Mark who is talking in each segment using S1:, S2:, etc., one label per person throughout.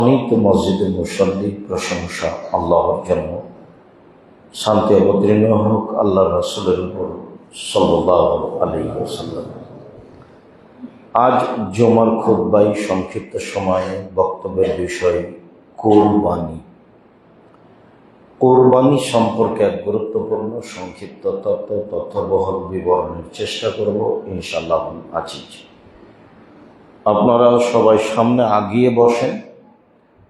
S1: অনেক মসজিদের মুসল্লি প্রশংসা আল্লাহর জন্য, শান্তি অবতীর্ণ হোক আল্লাহ রাসূলের উপর সাল্লাল্লাহু আলাইহি ওয়াসাল্লাম। আজ জুমার খুতবায় সংক্ষিপ্ত সময়ে বক্তব্যের বিষয় কোরবানি। কোরবানি সম্পর্কে এক গুরুত্বপূর্ণ সংক্ষিপ্ত তথ্যবহল বিবরণের চেষ্টা করব ইনশাআল্লাহ আজিজ। আপনারা সবাই সামনে আগিয়ে বসেন।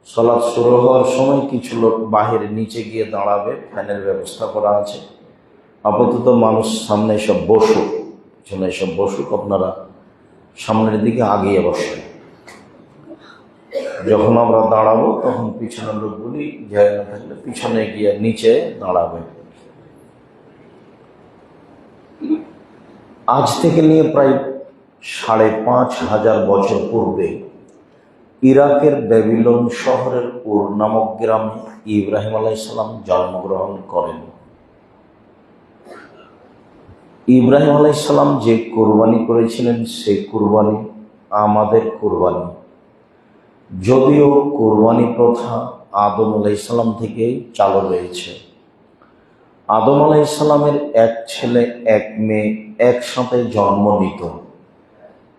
S1: সালাত শুরু হওয়ার সময় কিছু লোক বাহিরে নিচে গিয়ে দাঁড়াবে, ফ্যানের ব্যবস্থা করা আছে। আপাতত মানুষ সামনে এসব বসুক, পিছনে এসব বসুক, আপনারা সামনের দিকে আগিয়ে বসেন। যখন আমরা দাঁড়াবো তখন পিছনের লোকগুলি জায়গা না থাকলে পিছনে গিয়ে নিচে দাঁড়াবে। আজ থেকে নিয়ে প্রায় ৫,৫০০ বছর পূর্বে ইরাকের ব্যাবিলন শহরের উর নামক গ্রামে ইব্রাহিম আলাইহিস সালাম জন্মগ্রহণ করেন। ইব্রাহিম আলাইহিস সালাম যে কুরবানি করেছিলেন সেই কুরবানি আমাদের কুরবানি। যদিও কুরবানি প্রথা আদম আলাইহিস সালাম থেকেই চালু রয়েছে। আদম আলাইহিস সালামের এক ছেলে এক মেয়ে একসাথে জন্ম নিত।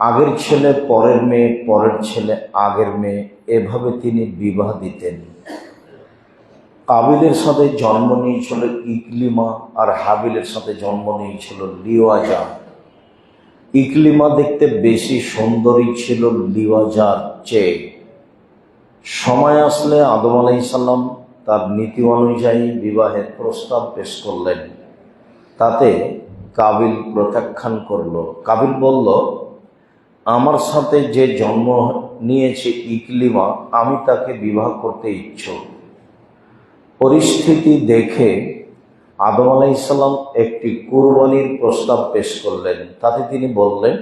S1: আগের ছেলে পরের মেয়ে, পরের ছেলে আগের মেয়ে, এভাবে তিনি বিবাহ দিতেন। কাবিলের সাথে জন্ম নিয়েছিল ইকলিমা, আর হাবিলের সাথে জন্ম নিয়েছিল লিওয়াজা। ইকলিমা দেখতে বেশি সুন্দরী ছিল লিওয়াজার চেয়ে। সময় আসলে আদম আলাইহিস সালাম তার নীতি অনুযায়ী বিবাহের প্রস্তাব পেশ করলেন। তাতে কাবিল প্রত্যাখ্যান করল। কাবিল বলল, আমার সাথে যে জন্ম নিয়েছে ইকলিমা, আমি তাকে বিবাহ করতে ইচ্ছুক। পরিস্থিতি দেখে আদম আলাইহিস সালাম একটি কুরবানির প্রস্তাব পেশ করলেন। তাতে তিনি বললেন,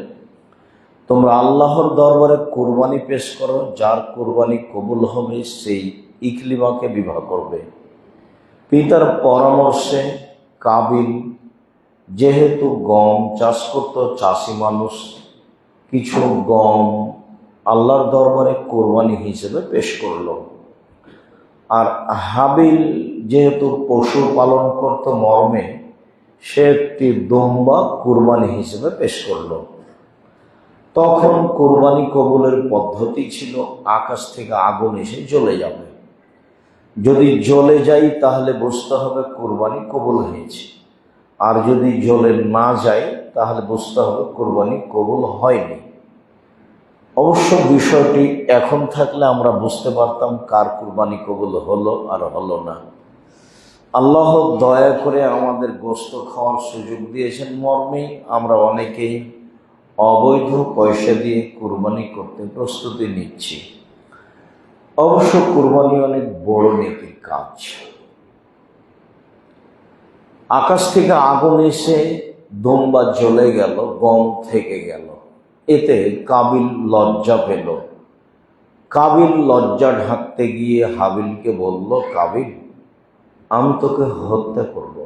S1: তোমরা আল্লাহর দরবারে কুরবানি পেশ করো, যার কুরবানি কবুল হবে সেই ইকলিমাকে বিবাহ করবে। পিতার পরামর্শে কাবিল, যেহেতু গম চাষ করত, চাষি মানুষ, কিছু গম আল্লাহর দরবারে কোরবানি হিসেবে পেশ করল। আর হাবিল যেহেতু পশু পালন করত মর্মে, সে একটি দুম্বা কোরবানি হিসেবে পেশ করল। তখন কোরবানি কবুলের পদ্ধতি ছিল আকাশ থেকে আগুন এসে জ্বলে যাবে। যদি জ্বলে যায় তাহলে বুঝতে হবে কোরবানি কবুল হয়েছে, আর যদি জ্বলে না যায় তাহলে বুঝতে হবে কোরবানি কবুল হয়নি। অবশ্য বিষয়টি এখন থাকলে আমরা বুঝতে পারতাম কার কুরবানি কবুল হলো আর হলো না। আল্লাহ দয়া করে আমাদের গোশত খাওয়ার সুযোগ দিয়েছেন মর্মে আমরা অনেকেই অবৈধ পয়সা দিয়ে কুরবানি করতে প্রস্তুতি নিচ্ছি। অবশ্য কুরবানি অনেক বড় নেকির কাজ। আকাশ থেকে আগুন এসে দুম্বা জ্বলে গেল, গম থেকে গেল, এতে কাবিল লজ্জা পেল। কাবিল লজ্জা ঢাকতে গিয়ে হাবিলকে বলল, কাবিল, আমি তোকে হত্যা করব।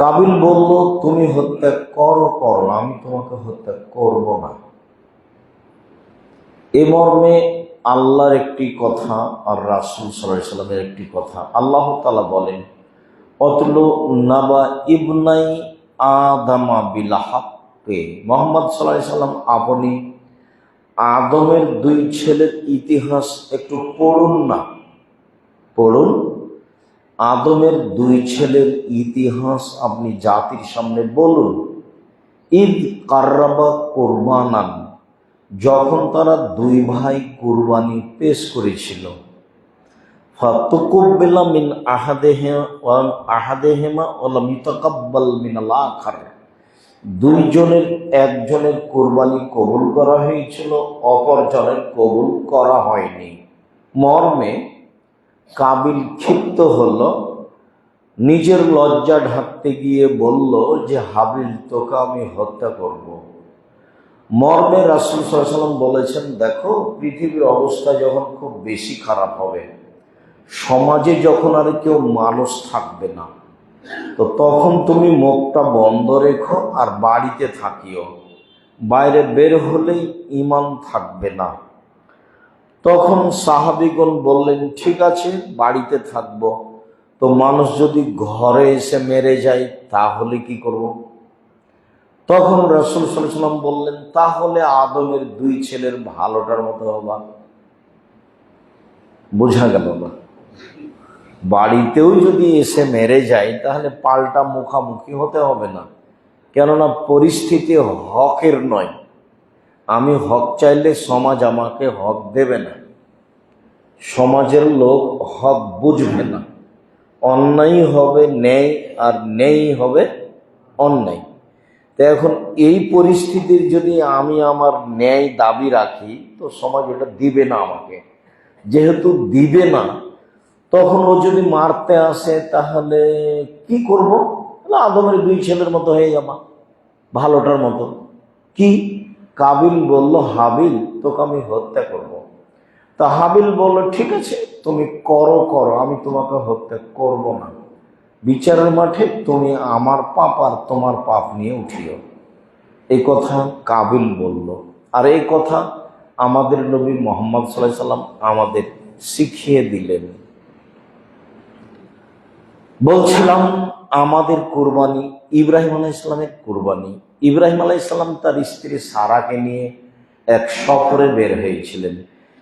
S1: কাবিল বলল, তুমি হত্যা করো, আমি তোমাকে হত্যা করব না। এ মর্মে আল্লাহর একটি কথা আর রাসূল সাল্লাল্লাহু আলাইহি সাল্লামের একটি কথা। আল্লাহ তাআলা বলেন, অতলু নাবা ইবনাই আদামা বিল হাক্কি। মুহাম্মদ সাল্লাল্লাহু আলাইহি সাল্লাম আপনি আদমের দুই ছেলের ইতিহাস একটু পড়ুন না। পড়ুন, আদমের দুই ছেলের ইতিহাস আপনি জাতির সামনে বলুন। ঈদ কাররাবা কুরবানান, যখন তারা দুই ভাই কুরবানি পেশ করেছিল। ফাতুকুব্বিলা মিন আহাদিহিমা ওয়া লাম ইতাকাব্বাল মিনাল আখার, দুইজনের একজনের কুরবানি কবুল করা হয়েছিল, অপরজনের কবুল করা হয়নি। মর্মে কাবিল ক্ষিপ্ত হল, নিজের লজ্জা ঢাকতে গিয়ে বলল যে, হাবিল, তোকে আমি হত্যা করব। মর্মে রাসূল সাল্লাল্লাহু আলাইহি ওয়াসাল্লাম বলেছেন, দেখো, পৃথিবীর অবস্থা যখন খুব বেশি খারাপ হবে, সমাজে যখন আর কেউ মানুষ থাকবে না, তো তখন তুমি মুখটা বন্ধ রেখো আর বাড়িতে থাকিও। বাইরে বের হলেই ঈমান থাকবে না। তখন সাহাবীগণ বললেন, ঠিক আছে, বাড়িতে থাকবো। তো মানুষ যদি ঘরে এসে মেরে যায় তাহলে কি করব? তখন রাসূল সাল্লাল্লাহু আলাইহি ওয়াসাল্লাম বললেন, তাহলে আদমের দুই ছেলের ভালোটার মতো হবা। বোঝা গেল না? বাড়িতেও যদি এসে মেরে যায় তাহলে পাল্টা মুখামুখি হতে হবে না, কেননা পরিস্থিতি হকের নয়। আমি হক চাইলে সমাজ আমাকে হক দেবে না, সমাজের লোক হক বুঝবে না। অন্যায় হবে ন্যায়, আর ন্যায় হবে অন্যায়। তো এখন এই পরিস্থিতির যদি আমি আমার ন্যায় দাবি রাখি তো সমাজ ওটা দিবে না আমাকে। যেহেতু দিবে না, তখন ও যদি মারতে আসে তাহলে কি করব? আদমের দুই ছেলের মতো হয়ে যাবা, ভালোটার মতো। কি? কাবিল বলল, হাবিল, তোকে আমি হত্যা করব। তা হাবিল বলল, ঠিক আছে, তুমি করো, আমি তোমাকে হত্যা করব না। বিচারের মাঠে তুমি আমার পাপ আর তোমার পাপ নিয়ে উঠিও। এই কথা কাবিল বলল। আর এই কথা আমাদের নবী মুহাম্মদ সাল্লাল্লাহু আলাইহি সাল্লাম আমাদের শিখিয়ে দিলেন। বলছিলাম আমাদের কুরবানি, ইব্রাহিম আলাইহিস সালামের কুরবানি। ইব্রাহিম আলাইহিস সালাম তার স্ত্রী সারাকে নিয়ে এক সফরে বের হয়েছিলেন।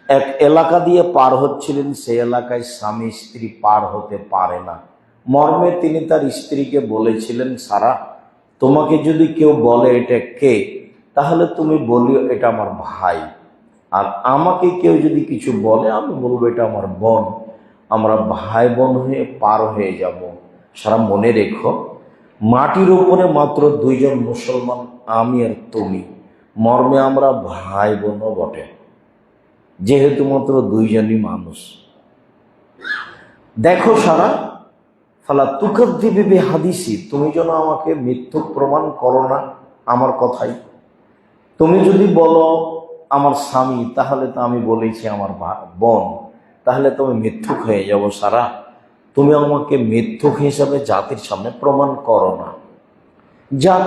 S1: এক এলাকা দিয়ে পার হচ্ছিলেন, সেই এলাকায় স্বামী স্ত্রী পার হতে পারে না। মর্মে তিনি তার স্ত্রীকে বলেছিলেন, সারা, তোমাকে যদি কেউ বলে এটা কে, তাহলে তুমি বলিও এটা আমার ভাই। আর আমাকে কেউ যদি কিছু বলে আমি বলবো এটা আমার বোন। আমরা ভাই বোন হয়ে পার হয়ে যাব। সারা, মনে রেখো, মাটির উপরে মাত্র দুইজন মুসলমান, আমি আর তুমি। মর্মে আমরা ভাই বোনও বটে, যেহেতু মাত্র দুইজনই মানুষ। দেখো সারা, ফালা তুকাদ্দিবি বিহাদিসি, তুমি যেন আমাকে মিথ্যুক প্রমাণ করো না আমার কথাই। তুমি যদি বলো আমার স্বামী, তাহলে তো আমি বলেছি আমার বোন, তাহলে তুমি মিথ্যুক হয়ে যাবো। সারা, তুমি আমাকে মিথ্যুক হিসাবে জাতির সামনে প্রমাণ করো না। যান,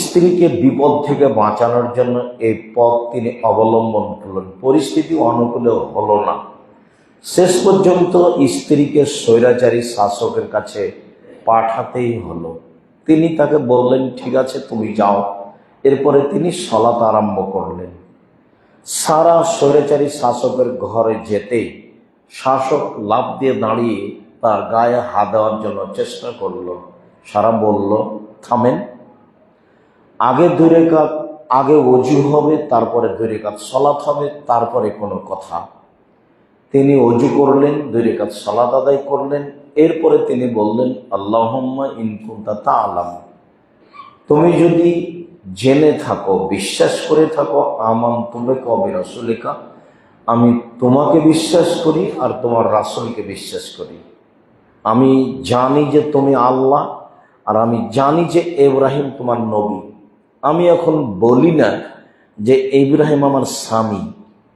S1: স্ত্রীকে বিপদ থেকে বাঁচানোর জন্য এই পথ তিনি অবলম্বন করলেন। পরিস্থিতি অনুকূলে হলো না, শেষ পর্যন্ত স্ত্রীকে স্বৈরাচারী শাসকের কাছে পাঠাতেই হলো। তিনি তাকে বললেন, ঠিক আছে, তুমি যাও। এরপরে তিনি সালাত আরম্ভ করলেন। সারা স্বৈরাচারী শাসকের ঘরে যেতেই শাসক লাফ দিয়ে দাঁড়িয়ে তার গায়ে হাত দেওয়ার জন্য চেষ্টা করল। সারা বলল, থামেন, আগে 2 রাকাত, আগে ওযু হবে, তারপরে 2 রাকাত সালাত হবে, তারপরে কোনো কথা। তিনি ওযু করলেন, 2 রাকাত সালাত আদায় করলেন। এরপরে তিনি বললেন, আল্লাহুম্মা ইন কুনতা তা'লাম, তুমি যদি জেনে থাকো, বিশ্বাস করে থাকো, আমানতু বিকা ওয়া বিরাসূলিকা, আমি তোমাকে বিশ্বাস করি আর তোমার রাসূলকে বিশ্বাস করি। আমি জানি যে তুমি আল্লাহ, আর আমি জানি যে ইব্রাহিম তোমার নবী। আমি এখন বলি না যে ইব্রাহিম আমার স্বামী,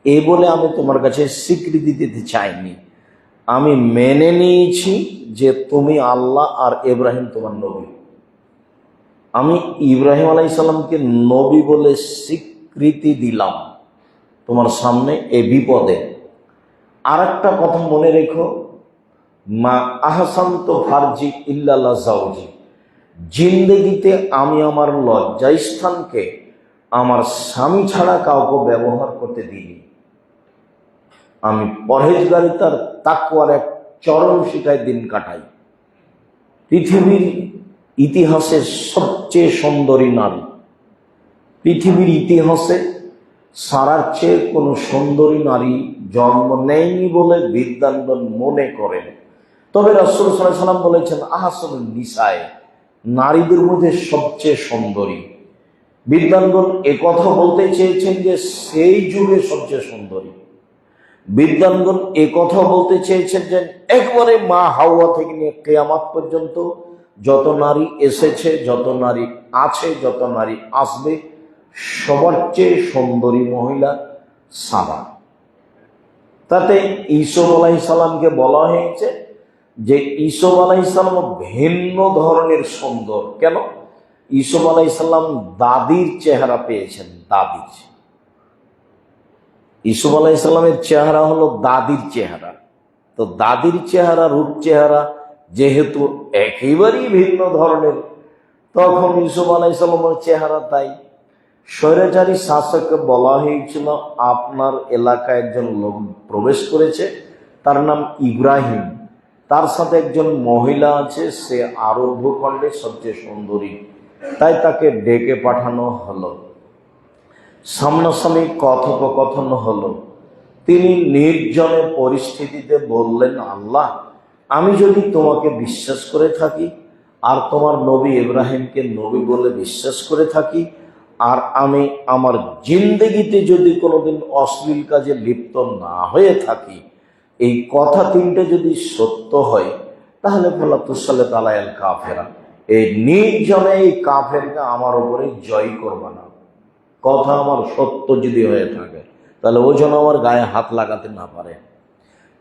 S1: এই বলে আমি তোমার কাছে স্বীকৃতি দিতে চাইনি। আমি মেনে নিয়েছি যে তুমি আল্লাহ আর ইব্রাহিম তোমার নবী। আমি ইব্রাহিম আলাইহিস সালামকে নবী বলে স্বীকৃতি দিলাম তোমার সামনে এই বিপদে। আর একটা কথা মনে রেখো, মা আহসানতু ফারজি ইল্লা জাওজি, জিন্দেগিতে আমি আমার লজ্জাস্থানকে আমার স্বামী ছাড়া কাউকে ব্যবহার করতে দিইনি। আমি পরহেজগারিতার তাকওয়ার এক চরম শিখায় দিন কাটাই। পৃথিবীর ইতিহাসে সবচেয়ে সুন্দরী নারী, পৃথিবীর ইতিহাসে সারার চেয়ে কোনো সুন্দরী নারী জন্ম নেয়নি বলে বিদ্বানগণ মনে করেন। তবে রাসূল সাল্লাল্লাহু আলাইহি ওয়াসাল্লাম বলেছেন, আহসানুন নিসায়ে, নারীদের মধ্যে সবচেয়ে সুন্দরী। বিদ্বানগণ একথা বলতে চেয়েছেন যে সেই যুগে সবচেয়ে সুন্দরী। বিদ্বানগণ একথা বলতে চেয়েছেন যে একবারে মা হাওয়া থেকে নিয়ে কিয়ামত পর্যন্ত যত নারী এসেছে, যত নারী আছে, যত নারী আসবে, সবার চেয়ে সুন্দরী মহিলা সারা। তাতে ঈসুফ আলাইহিস সালামকে বলা হয়েছে যে ঈসুফ আলাইহিস সালাম ভিন্ন ধরনের সুন্দর। কেন? ঈসুফ আলাইহিস সালাম দাদির চেহারা পেয়েছেন, দাদির। ইউসুফ আলাইহিসসালামের চেহারা হলো দাদির চেহারা। তো দাদির চেহারা, রূপ চেহারা যেহেতু একেবারেই ভিন্ন ধরনের, তখন ইউসুফ আলাইহিসসালামের চেহারা তাই। স্বৈরাচারী শাসককে বলা হয়েছিল, আপনার এলাকায় একজন লোক প্রবেশ করেছে, তার নাম ইব্রাহিম, তার সাথে একজন মহিলা আছে, সে আরব ভূখণ্ডের সবচেয়ে সুন্দরী, তাই তাকে ডেকে পাঠানো হলো। সামনাসামনি কথোপকথন হলো। তিনি নির্জনে পরিস্থিতিতে বললেন, আল্লাহ, আমি যদি তোমাকে বিশ্বাস করে থাকি আর তোমার নবী ইব্রাহিমকে নবী বলে বিশ্বাস করে থাকি, আর আমি আমার জিন্দেগিতে যদি কোনোদিন অশ্লীল কাজে লিপ্ত না হয়ে থাকি, এই কথা তিনটে যদি সত্য হয়, তাহলে বলা তুসালে তালায়াল কাফেরা, এই নির্জনে এই কাফেরকে আমার উপরে জয় করবা না। কথা আমার সত্য যদি হয়ে থাকে, তাহলে ও যেন আমার গায়ে হাত লাগাতে না পারে।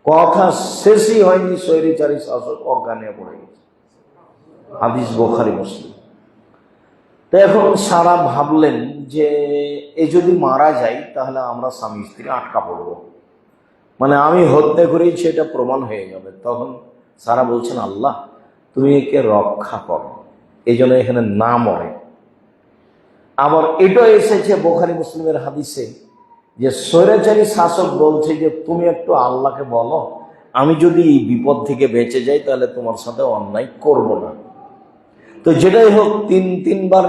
S1: কথা শেষই হয়নি, স্বৈরাচারী শাসক অজ্ঞানে পড়ে গেছে। হাদিস বুখারী মুসলিম। তো এখন সারা ভাবলেন যে এ যদি মারা যায়, তাহলে আমরা স্বামী স্ত্রী আটকা পড়ব, মানে আমি হত্যা করেছি এটা প্রমাণ হয়ে যাবে। তখন সারা বলছেন, আল্লাহ তুমি একে রক্ষা করো, এই জন্য এখানে না মরে। আবার এটা এসেছে বুখারী মুসলিমের হাদিসে যে স্বৈরাচারী শাসক বলছে যে তুমি একটু আল্লাহকে বলো, আমি যদি এই বিপদ থেকে বেঁচে যাই তাহলে তোমার সাথে অন্যায় করব না। তো যেটাই হোক, তিনবার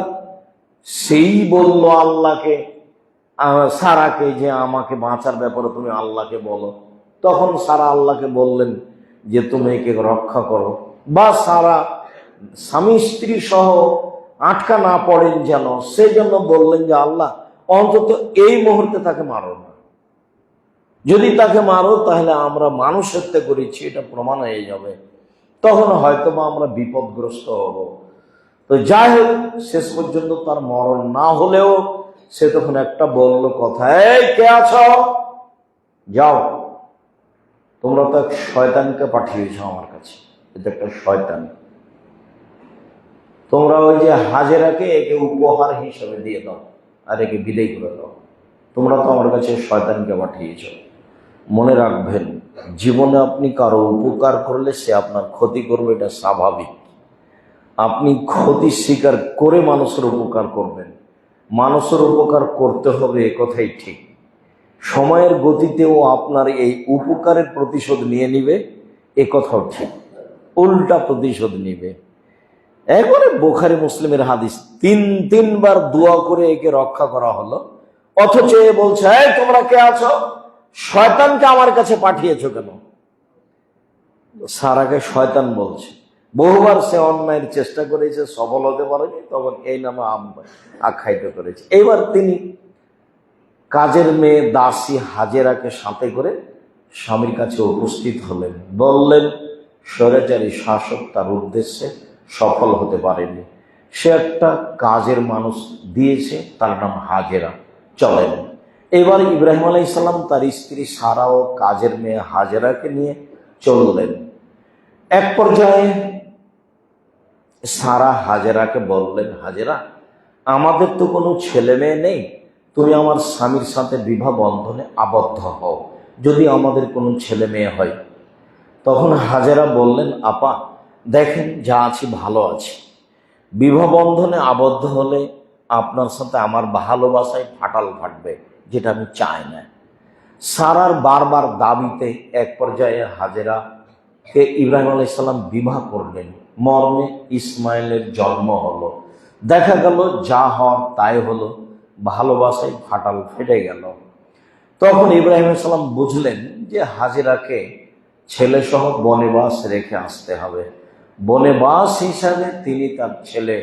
S1: সেই বলল আল্লাহকে, সারাকে, যে আমাকে বাঁচার ব্যাপারে তুমি আল্লাহকে বলো। তখন সারা আল্লাহকে বললেন যে তুমি একে রক্ষা করো, বা সারা স্বামী স্ত্রী সহ আটকা না পড়েন যেন, সেজন্য বললেন যে আল্লাহ অন্তত এই মুহূর্তে তাকে মারো না, যদি তাকে মারো তাহলে আমরা মানুষ হত্যা করেছি এটা প্রমাণ হয়ে যাবে, তখন হয়তো বা আমরা বিপদগ্রস্ত হব। তো যাই হোক, শেষ পর্যন্ত তার মরণ না হলেও সে তখন একটা বলল কথা, এই কে আছো, যাও, তোমরা তো এক শয়তানকে পাঠিয়েছ আমার কাছে, এটা একটা শয়তান, তোমরা ওই যে হাজেরাকে একে উপহার হিসেবে দিয়ে দাও আর একে বিদায় করে দাও, তোমরা তো আমার কাছে শয়তানকে পাঠিয়েছ। মনে রাখবেন, জীবনে আপনি কারো উপকার করলে সে আপনার ক্ষতি করবে, এটা স্বাভাবিক। আপনি ক্ষতি স্বীকার করে মানুষের উপকার করবেন, মানুষের উপকার করতে হবে, এ কথাই ঠিক। সময়ের গতিতেও আপনার এই উপকারের প্রতিশোধ নিয়ে নিবে, এ কথাও ঠিক, উল্টা প্রতিশোধ নিবে। একবারে বুখারী মুসলিমের হাদিস, তিনবার দোয়া করে একে রক্ষা করা হলো, অথচ এ বলছে, এই তোমরা কে আছো, শয়তানকে আমার কাছে পাঠিয়েছো কেন? সারাকে শয়তান বলছে। বহুবার সে অন্যায়ের চেষ্টা করেছে, সফল হতে পারেনি, তখন এই নামে আখ্যায়িত করেছে। এবার তিনি কাজের মেয়ে দাসী হাজেরাকে সাথে করে স্বামীর কাছে উপস্থিত হলেন, বললেন স্বৈরাচারী শাসক তার উদ্দেশ্যে সফল হতে পারেনি, সে একটা কাজের মানুষ দিয়েছে, তার নাম হাজেরা, চলেন। এবার ইব্রাহিম আলাইহিস সালাম তার স্ত্রী সারা ও কাজের মেয়ে হাজেরাকে নিয়ে চললেন। এক পর্যায়ে সারা হাজেরাকে বললেন, হাজেরা, আমাদের তো কোনো ছেলে মেয়ে নেই, তুমি আমার স্বামীর সাথে বিবাহ বন্ধনে আবদ্ধ হও, যদি আমাদের কোনো ছেলে মেয়ে হয়। তখন হাজেরা বললেন, আপা দেখেন, যা আছি ভালো আছি, বিবাহ বন্ধনে আবদ্ধ হলে আপনার সাথে আমার ভালোবাসায় ফাটাল ফাটবে, যেটা আমি চাই না। সারার বারবার দাবিতে এক পর্যায়ে হাজেরাকে ইব্রাহিম আলাইহিস সালাম বিবাহ করলেন, মর্মে ইসমাইলের জন্ম হলো। দেখা গেল যা হওয়ার তাই হলো, ভালোবাসায় ফাটাল ফেটে গেল। তখন ইব্রাহিম আলাইহিস সালাম বুঝলেন যে হাজেরাকে ছেলেসহ বনেবাস রেখে আসতে হবে। বনেবাস হিসাবে তিনি তার ছেলে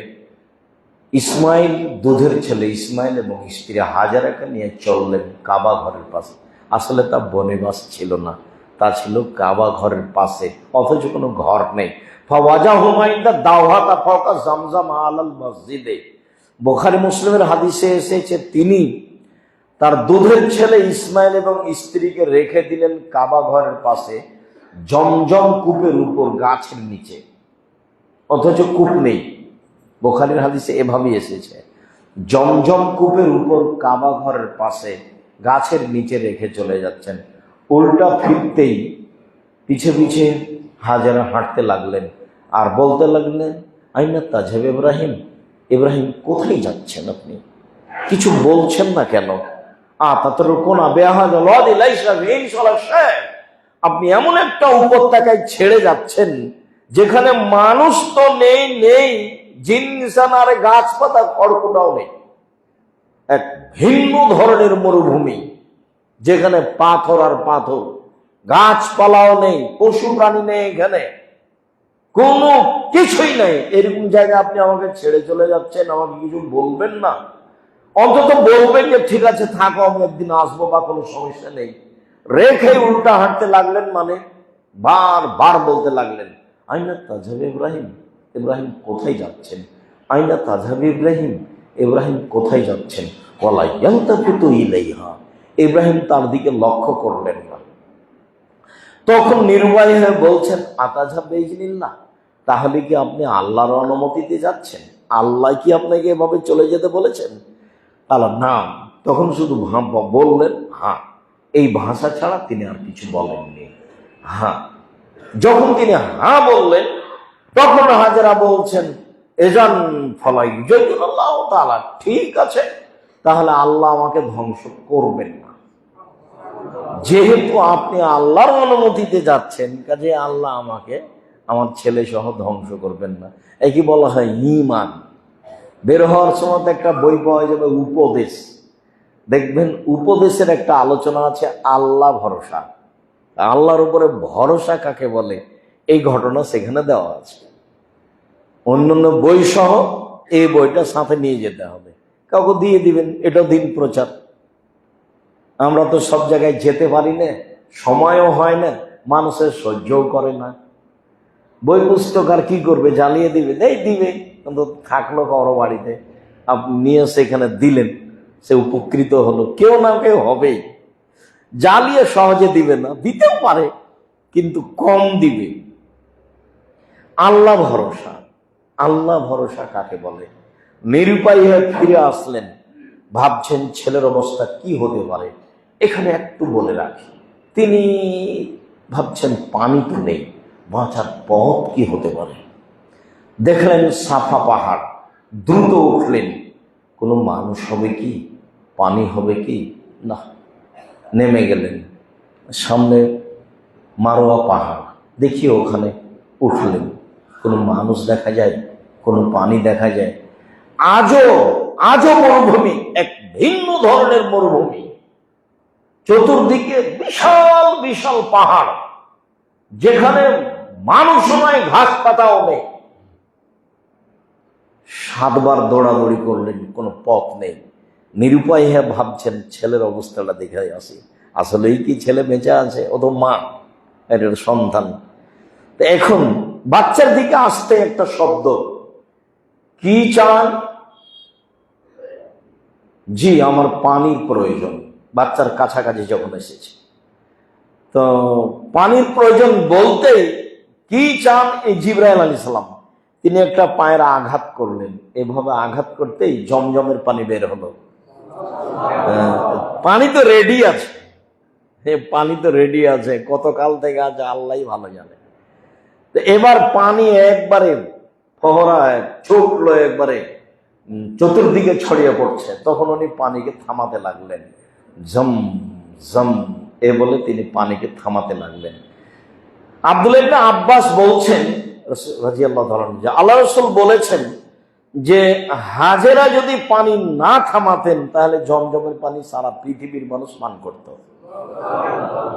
S1: ইসমাইল, দুধের ছেলে ইসমাইল এবং স্ত্রী হাজেরাকে নিয়ে চললেন কাবা ঘরের পাশে। আসলে তা বনেবাস ছিল না, তা ছিল কাবা ঘরের পাশে, অথচ কোনো ঘর নেই। বুখারী মুসলিমের হাদিসে এসেছে, তিনি তার দুধের ছেলে ইসমাইল এবং স্ত্রীকে রেখে দিলেন কাবা ঘরের পাশে জমজম কূপের উপর গাছের নিচে, অথচ কূপ নেই। বুখারীর হাদিসে এভাবেই এসেছে, জমজম কূপের উপর কাবা ঘরের পাশে গাছের নিচে রেখে চলে যাচ্ছেন। উল্টা ফিরতেই পিছে পিছে হাজেরা হাঁটতে লাগলেন আর বলতে লাগলেন, আইনা তাজহাব ইব্রাহিম, ইব্রাহিম কোথায় যাচ্ছেন আপনি? কিছু বলছেন না কেন? আপনি এমন একটা উপত্যকায় ছেড়ে যাচ্ছেন যেখানে মানুষ তো নেই, জিন ইনসান আর গাছপাতা খড়কুটাও নেই। এক ভিন্ন ধরনের মরুভূমি, যেখানে পাথর আর পাথর, গাছপালাও নেই, পশু প্রাণী নেই, এখানে কোনো কিছুই নেই। এরকম জায়গায় আপনি আমাকে ছেড়ে চলে যাচ্ছেন, আমাকে কিছু বলবেন না? অন্তত বলবেন যে ঠিক আছে থাকো, আমি একদিন আসবো বা কোনো সমস্যা নেই। রেখে উল্টা হাঁটতে লাগলেন, মানে বারবার বলতে লাগলেন, আইনা তাজহাব ইব্রাহিম, ইব্রাহিম কোথায় যাচ্ছেন? আইনা তাজহাব ইব্রাহিম, ইব্রাহিম কোথায় যাচ্ছেন? ওয়ালা ইয়ালতাফিতু ইলাইহা, ইব্রাহিম তার দিকে লক্ষ্য করলেন না। তখন নির্ভয় হয়ে বলছেন, আতাজহাব বিইজনিল্লাহ, তাহলে কি আপনি আল্লাহর অনুমতিতে যাচ্ছেন? আল্লাহ কি আপনাকে এভাবে চলে যেতে বলেছেন? তাহলে না। তখন শুধু বললেন হ্যাঁ, এই ভাষা ছাড়া তিনি আর কিছু বলেননি। হ্যাঁ, যখন তিনি হ্যাঁ বললেন, তখন হাজেরা বলছেন, এজান ফলাই আল্লাহ তাআলা, ঠিক আছে, তাহলে আল্লাহ আমাকে ধ্বংস করবেন না। যেহেতু আপনি আল্লাহর অনুমতিতে যাচ্ছেন, কাজে আল্লাহ আমাকে আমার ছেলে সহ ধ্বংস করবেন না। একই বলা হয় ঈমান। বের হওয়ার সময় একটা বই পাওয়া যাবে, উপদেশ। দেখবেন উপদেশের একটা আলোচনা আছে, আল্লাহ ভরসা। আল্লাহর উপরে ভরসা কাকে বলে, এই ঘটনা সেখানে দেওয়া আছে। অন্যান্য বই সহ এই বইটা সাথে নিয়ে যেতে হবে, কাউকে দিয়ে দিবেন, এটাও দিন প্রচার। আমরা তো সব জায়গায় যেতে পারি না, সময়ও হয় না, মানুষের সহ্যও করে না। বই পুস্তক আর কি করবে, জ্বালিয়ে দিবে, দিবে, কিন্তু থাকলো কারো বাড়িতে, আপনি নিয়ে সেখানে দিলেন, সে উপকৃত হলো, কেউ না কেউ হবেই। জ্বালিয়ে সহজে দিবে না, দিতেও পারে কিন্তু কম দিবে। আল্লাহ ভরসা, আল্লাহ ভরসা কাকে বলে? নিরুপায় হয়ে ফিরে আসলেন, ভাবছেন ছেলের অবস্থা কি হতে পারে। এখানে একটু বলে রাখি, তিনি ভাবছেন পানি তো নেই, বাঁচার পথ কি হতে পারে। দেখলেন সাফা পাহাড়, দ্রুত উঠলেন, কোনো মানুষ হবে কি, পানি হবে কি না। নেমে গেলেন, সামনে মারোয়া পাহাড়, দেখি ওখানে উঠলেন, কোনো মানুষ দেখা যায়, কোনো পানি দেখা যায়। আজও মরুভূমি, এক ভিন্ন ধরনের মরুভূমি, চতুর্দিকে বিশাল বিশাল পাহাড়, যেখানে মানুষ নয়, ঘাস পাতাও নেই। 7 বার দৌড়াদৌড়ি করলেন, কোনো পথ নেই। নিরুপায় হয়ে ভাবছেন ছেলের অবস্থাটা দেখে আসি, আসলেই কি ছেলে বেঁচে আছে? ও তো মা, এর সন্তান। তো এখন বাচ্চার দিকে আসতে একটা শব্দ, কি চান? জি, আমার পানির প্রয়োজন। বাচ্চার কাছাকাছি যখন এসেছে, তো পানির প্রয়োজন বলতেই কি চান? এই জিবরাইল আলাইহিস সালাম, তিনি একটা পায়ের আঘাত করলেন, এভাবে আঘাত করতেই জমজমের পানি বের হলো। পানি তো রেডি আছে, পানি তো রেডি আছে, কতকাল থেকে আছে আল্লাহ ভালো জানে। তো এবার পানি একবারে ফোহরায় ছুটলো, একবারে চতুর্দিকে ছড়িয়ে পড়ছে। তখন উনি পানিকে থামাতে লাগলেন, জম জম এ বলে তিনি পানিকে থামাতে লাগলেন। আব্দুল্লাহ ইবনে আব্বাস বলছেন রাদিয়াল্লাহু তাআলা, যে আল্লাহ রাসূল বলেছেন যে হাজেরা যদি পানি না থামাতেন, তাহলে জমজমের পানি সারা পৃথিবীর মানুষ পান করত।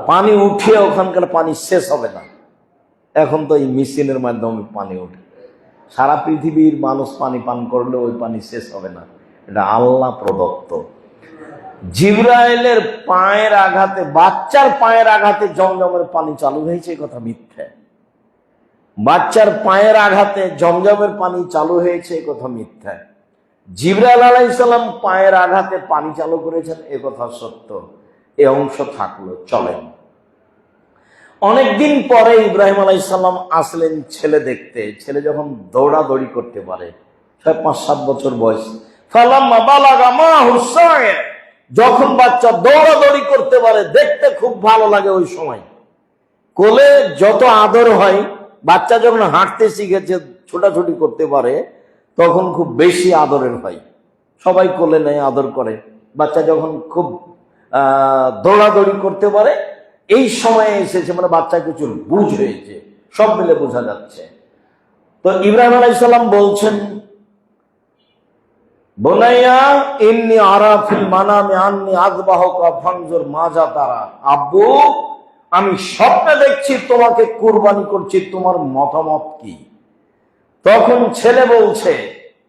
S1: পানি উঠিয়ে ওখানকার পানি শেষ হবে না। এখন তো এই মেশিনের মাধ্যমে পানি ওঠে, সারা পৃথিবীর মানুষ পানি পান করলে ওই পানি শেষ হবে না। এটা আল্লাহ প্রদত্ত। জিবরাইলের পায়ের আঘাতে, বাচ্চার পায়ের আঘাতে জমজমের পানি চালু হয়েছে, কথা মিথ্যা। বাচ্চার পায়ের আঘাতে জমজমের পানি চালু হয়েছে, কথা মিথ্যা। জিবরাইল আলাইহিস সালাম পায়ের আঘাতে পানি চালু করেছেন, এ কথা সত্য। এ অংশ থাকলো, চলেন। অনেকদিন পরে ইব্রাহিম আলাইহিস সালাম আসলেন ছেলে দেখতে। ছেলে যখন দৌড়াদৌড়ি করতে পারে, 5-7 বছর বয়স, ফালাম্মা বালাগা মাহু সায়, যখন বাচ্চা দৌড়াদৌড়ি করতে পারে দেখতে খুব ভালো লাগে। ওই সময় কোলে যত আদর হয়, বাচ্চা যখন হাঁটতে শিখেছে, ছোটাছুটি করতে পারে, তখন খুব বেশি আদরের হয়। সবাই কোলে নেয়, আদর করে। বাচ্চা যখন খুব দৌড়াদৌড়ি করতে পারে, এই সময়ে এসেছে, মানে বাচ্চা কিছু বুঝ হয়েছে, সব মিলে বোঝা যাচ্ছে। তো ইব্রাহিম আলাইহিস সালাম বলছেন, বোনাইয়া ইন্নী আরা ফিল মানামি আন্নী আযবাহুকা ফানজুর মাজা তারা। আব্বু, আমি স্বপ্নে দেখছি তোমাকে কুরবানি করছি, তোমার মতামত কি? তখন ছেলে বলছে,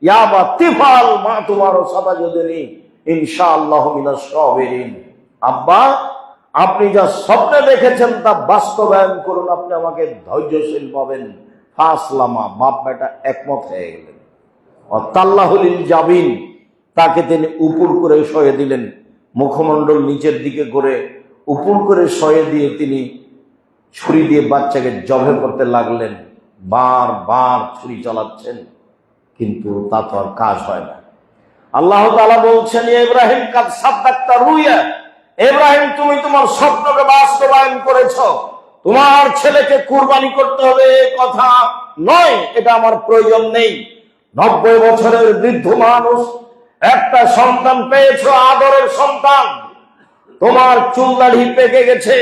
S1: ইয়া বা তিফাল মা তোমার সাতাজুদনি ইনশাআল্লাহ মিনাস সাবিরিন। আব্বা, আপনি যা স্বপ্নে দেখেছেন তা বাস্তবায়ন করুন, আপনি আমাকে ধৈর্যশীল পাবেন। ফাসলামা, বাপ বেটা একমত হয়ে গেলেন। তাল্লাহুল জাবিন, তাকে তিনি উপর করে শয়ে দিলেন, মুখমণ্ডল নিচের দিকে করে উপর করে শয়ে দিয়ে তিনি ছুরি দিয়ে বাচ্চাকে জবে করতে লাগলেন। বারবার ছুরি চালাচ্ছেন, কিন্তু তা তো আর কাজ হয় না। আল্লাহ তাআলা বলছেন, ইব্রাহিম কাদ সাদ্দাকতা রুয়া, ইব্রাহিম তুমি তোমার স্বপ্নকে বাস্তবায়ন করেছো। তোমার ছেলেকে কুরবানি করতে হবে কথা নয়, এটা আমার প্রয়োজন নেই। 90 বছরের বৃদ্ধ মানুষ, একটা সন্তান পেয়েছো, আদরের সন্তান। তোমার চুল দাড়ি পেকে গেছে,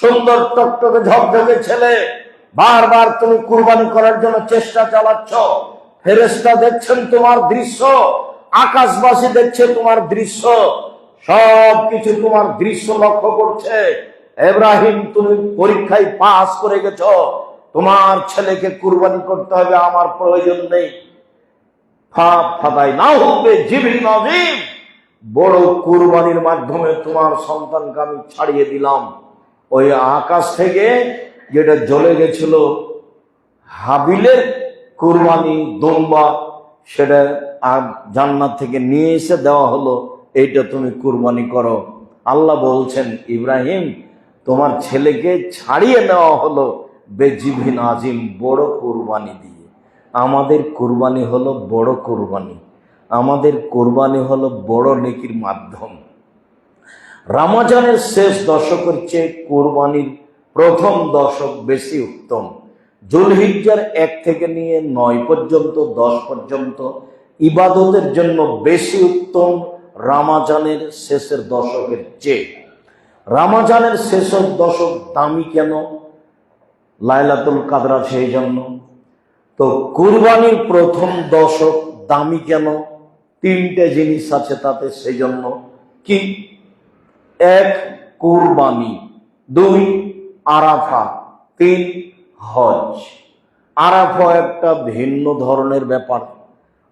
S1: সুন্দর টকটকে ঝকঝকে ছেলে, বারবার তুমি কুরবানি করার জন্য চেষ্টা চালাচ্ছ। ফেরেশতা দেখছেন তোমার দৃশ্য, আকাশবাসী দেখছে তোমার দৃশ্য, সবকিছু তোমার দৃশ্য লক্ষ্য করছে। ইব্রাহিম, তুমি পরীক্ষায় পাস করে গেছো, তোমার ছেলেকে কুরবানি করতে হবে, আমার প্রয়োজন নেই। বড় কুরবানির মাধ্যমে তোমার সন্তানকে আমি ছাড়িয়ে দিলাম। ওই আকাশ থেকে যেটা জ্বলে গেছিল হাবিলের কুরবানি দুম্বা, সেটা জান্নাত থেকে নিয়ে এসে দেওয়া হলো, এইটা তুমি কুরবানি করো। আল্লাহ বলছেন, ইব্রাহিম, তোমার ছেলেকে ছাড়িয়ে নেওয়া হলো বেজিবিন আজিম, বড় কুরবানি দিয়ে। আমাদের কুরবানি হলো বড় কুরবানি, আমাদের কুরবানি হলো বড় নেকির মাধ্যম। রমজানের শেষ দশকের চেয়ে কুরবানির প্রথম দশক বেশি উত্তম। যুলহিজ্জার 1 থেকে নিয়ে 9 পর্যন্ত, 10 পর্যন্ত ইবাদতের জন্য বেশি উত্তম রমজানের শেষের দশকের চেয়ে। রমজানের শেষের দশক দামি কেন? লাইলাতুল কদর সেই জন্য। তো কুরবানির প্রথম দশক দামি কেন? 3টে জিনিস আছে তাতে, সেই জন্য। কি? 1 কুরবানি, 2 আরাফা, 3 হজ। আরাফা একটা ভিন্ন ধরনের ব্যাপার,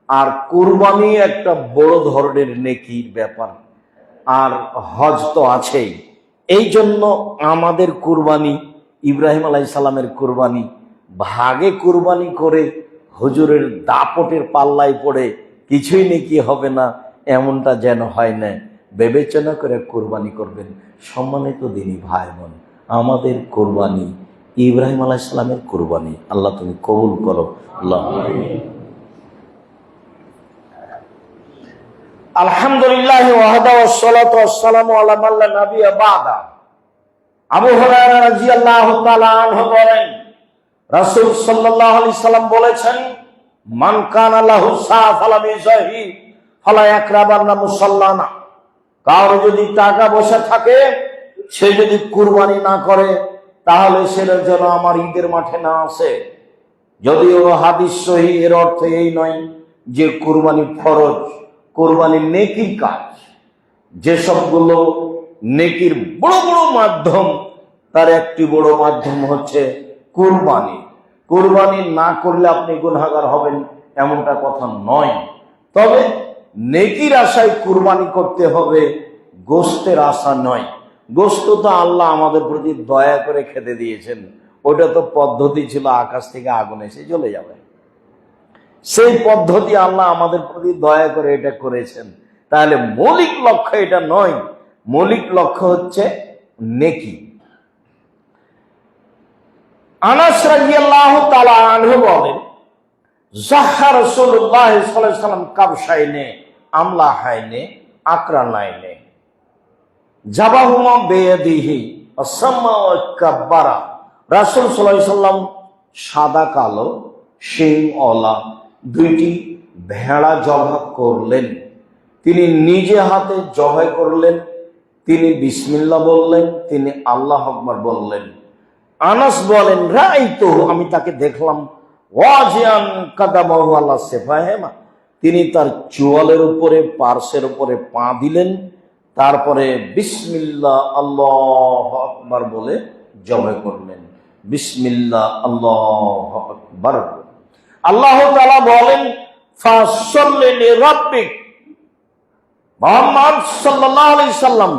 S1: আর কুরবানি একটা বড় ধরনের নেকির ব্যাপার, আর হজ তো আছেই। এই জন্য আমাদের কুরবানি, ইব্রাহিম আলাইহিস সালামের কুরবানি, ভাগে কুরবানি করে হুজুরের দাপটের পাল্লায় পড়ে কিছুই নেকি হবে না, এমনটা যেন হয় না। বিবেচনা করে কুরবানি করবেন। সম্মানিত দিনী ভাই বোন, আমাদের কুরবানি ইব্রাহিম আলাইহিস সালামের কুরবানি। আল্লাহ তুমি কবুল করো। আল্লাহ। আলহামদুলিল্লাহ ওয়াহদা ওয়াসসালাতু ওয়াসসালামু আলা মান লা নাবিয়্যা বাদা। আবু হুরায়রা রাদিয়াল্লাহু তাআলা আনহু বলেন, রাসূল সাল্লাল্লাহু আলাইহি সাল্লাম বলেছেন, মান কানা লাহু সাআ ফালাম ইয়াহি ফালা ইয়াকরাবান্না মুসাল্লানা। কারো যদি টাকা পয়সা থাকে, সে যদি কুরবানি না করে, তাহলে সে যেন আমার ঈদের মাঠে না আসে। যদিও হাদিস সহিহ, এর অর্থ এই নয় যে কুরবানি ফরজ। কুরবানি নেকির কাজ, যেসবগুলো নেকির বড় বড় মাধ্যম, তার একটি বড় মাধ্যম হচ্ছে কুরবানি। কুরবানি না করলে আপনি গুনাহগার হবেন এমনটা কথা নয়, তবে নেকির আশায় কুরবানি করতে হবে, গোশতের আশা নয়। গোশত তো আল্লাহ আমাদের প্রতি দয়া করে খেতে দিয়েছেন, ওটা তো পদ্ধতি ছিল আকাশ থেকে আগুন এসে চলে যাবে। সেই পদ্ধতি আল্লাহ আমাদের প্রতি দয়া করে এটা করেছেন। তাহলে মৌলিক লক্ষ্য এটা নয়, মৌলিক লক্ষ্য হচ্ছে নেকি। আনাস রাদিয়াল্লাহু তাআলা আনহু বলেন, যাহা রাসূলুল্লাহ সাল্লাল্লাহু আলাইহি ওয়াসাল্লাম কাবশাইনে আমলাহাইনে আকরানাইনে। জাবাহুমা বেয়াদিহি আসাম্মা ওয়া কাব্বারা। রাসূল সাল্লাল্লাহু আলাইহি সাল্লাম সাদা কালো শিংওয়ালা দুইটি ভেড়া জবাই করলেন। তিনি নিজে হাতে জবাই করলেন, তিনি বিসমিল্লাহ বললেন, তিনি আল্লাহু আকবার বললেন। আনাস বলেন রাআইতু, আমি তাকে দেখলাম, ওয়াজিয়ান কাদামাহু আলা সিফাহিমা, তিনি তার চোয়ালের উপরে পার্শ্বের উপরে পা দিলেন, তারপরে বিসমিল্লাহ আল্লাহু আকবার বলে জবাই করলেন। বিসমিল্লাহ আল্লাহু আকবার। আল্লাহ তাআলা বলেন ফাসাল্লি লিরাব্বিক, মুহাম্মদ সাল্লাল্লাহু আলাইহি সাল্লাম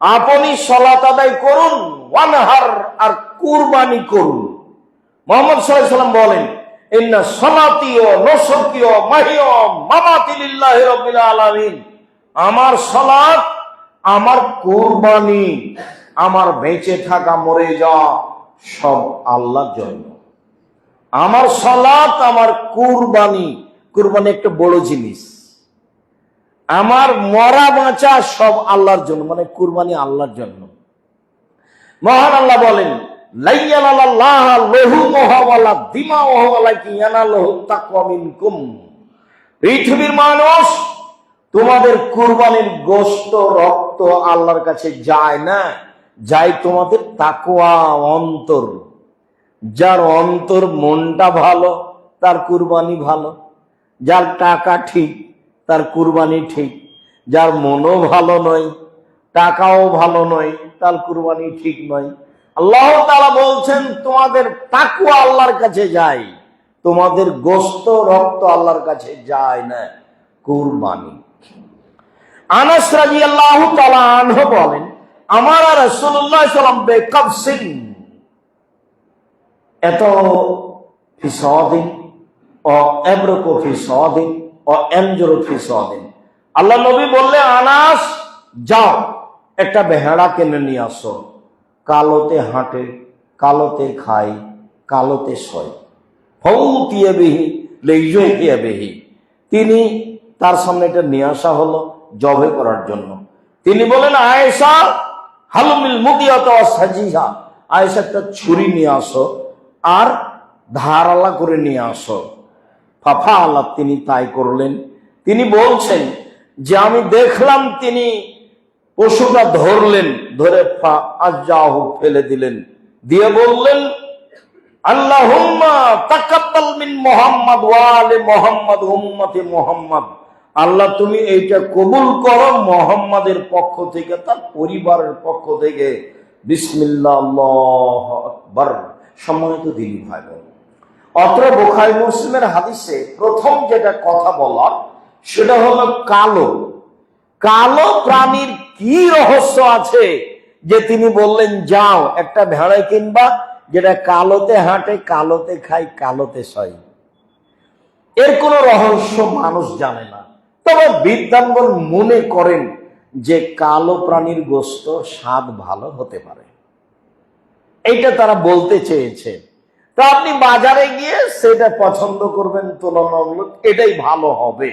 S1: আপনি সালাত আদায় করুন, ওয়ানহার আর কুরবানি করুন। মুহাম্মদ সাল্লাল্লাহু আলাইহি সাল্লাম বলেন ইন্না সালাতি ওয়া নুসুকি ওয়া মাহিয়া ওয়া মামাতি লিল্লাহি রাব্বিল আলামিন, আমার সালাত, আমার কুরবানি, আমার বেঁচে থাকা মরে যাওয়া সব আল্লাহর জন্য। আমার সালাত, আমার কুরবানি, কুরবানি একটা বড় জিনিস, আমার মরা বাঁচা সব আল্লাহর জন্য, মানে কুরবানি আল্লাহর জন্য। মহান আল্লাহ বলেন লাইয়ালাল্লাহ লাহুমুহা ওয়ালা দিমাউহা ওয়ালাকিন ইয়ানালুহু তাকওয়া মিনকুম, পৃথিবীর মানুষ তোমাদের কুরবানির গোশত রক্ত আল্লাহর কাছে যায় না, যায় তোমাদের তাকওয়া অন্তর। যার অন্তর মনটা ভালো তার কুরবানি ভালো, যার টাকা ঠিক তার কুরবানি ঠিক, যার মনও ভালো নয় টাকাও ভালো নয় তার কুরবানি ঠিক নয়। আল্লাহ তাআলা বলছেন তোমাদের তাকওয়া আল্লাহর কাছে যায়, তোমাদের গোশত রক্ত আল্লাহর কাছে যায় না, কুরবানি। আনাস রাদিয়াল্লাহু তাআলা আনহু বলেন আমার রাসূলুল্লাহ সাল্লাল্লাহু আলাইহি ওয়াসাল্লাম বেকাবসিন এত ফি সাদিন ও এবরকু ফি সাদিন ও এমজুরু ফি সাদিন। আল্লাহ নবী বললে আনাস যাও একটা ভেড়া কিনে নিয়ে আসো, কালোতে হাঁটে, কালোতে খায়, কালোতে শয়। ফৌতিয়া বিহি লেইয়া বিহি, তিনি তার সামনে এটা নিয়ে আসা হলো জবাই করার জন্য। তিনি বলেন আয়েশা হালুমিল মুদিয়াত ওয়া সাজিহা, আয়েশা একটা ছুরি নিয়ে আসো আর ধারালা করে নিয়ে আসো। ফাফা আল্লাহ, তিনি তাই করলেন। তিনি বলছেন যে আমি দেখলাম তিনি পশুটা ধরলেন, ধরে আজ্জাহু ফেলে দিলেন, দিয়ে বললেন আল্লাহুম্মা তাকাব্বাল মিন মুহাম্মদ ওয়া আলি মুহাম্মদ উম্মতি মুহাম্মদ, আল্লাহ তুমি এইটা কবুল করো মুহাম্মাদের পক্ষ থেকে, তার পরিবারের পক্ষ থেকে। বিসমিল্লাহ আল্লাহু আকবার। সম্মানিত দিনী ভাই বোন, অত্র বুখারী মুসলিমের হাদিসে প্রথম যেটা কথা বলার সেটা হলো কালো, কালো প্রাণীর কি রহস্য আছে যে তিনি বললেন যাও একটা ভেড়া কিনবা যেটা কালোতে হাঁটে, কালোতে খায়, কালোতে শয়। এর কোন রহস্য মানুষ জানে না, তবে বিদ্বানগণ মনে করেন যে কালো প্রাণীর গোশত স্বাদ ভালো হতে পারে, এইটা তারা বলতে চেয়েছে। তো আপনি বাজারে গিয়ে সেটা পছন্দ করবেন, তুলনামূলক এটাই ভালো হবে।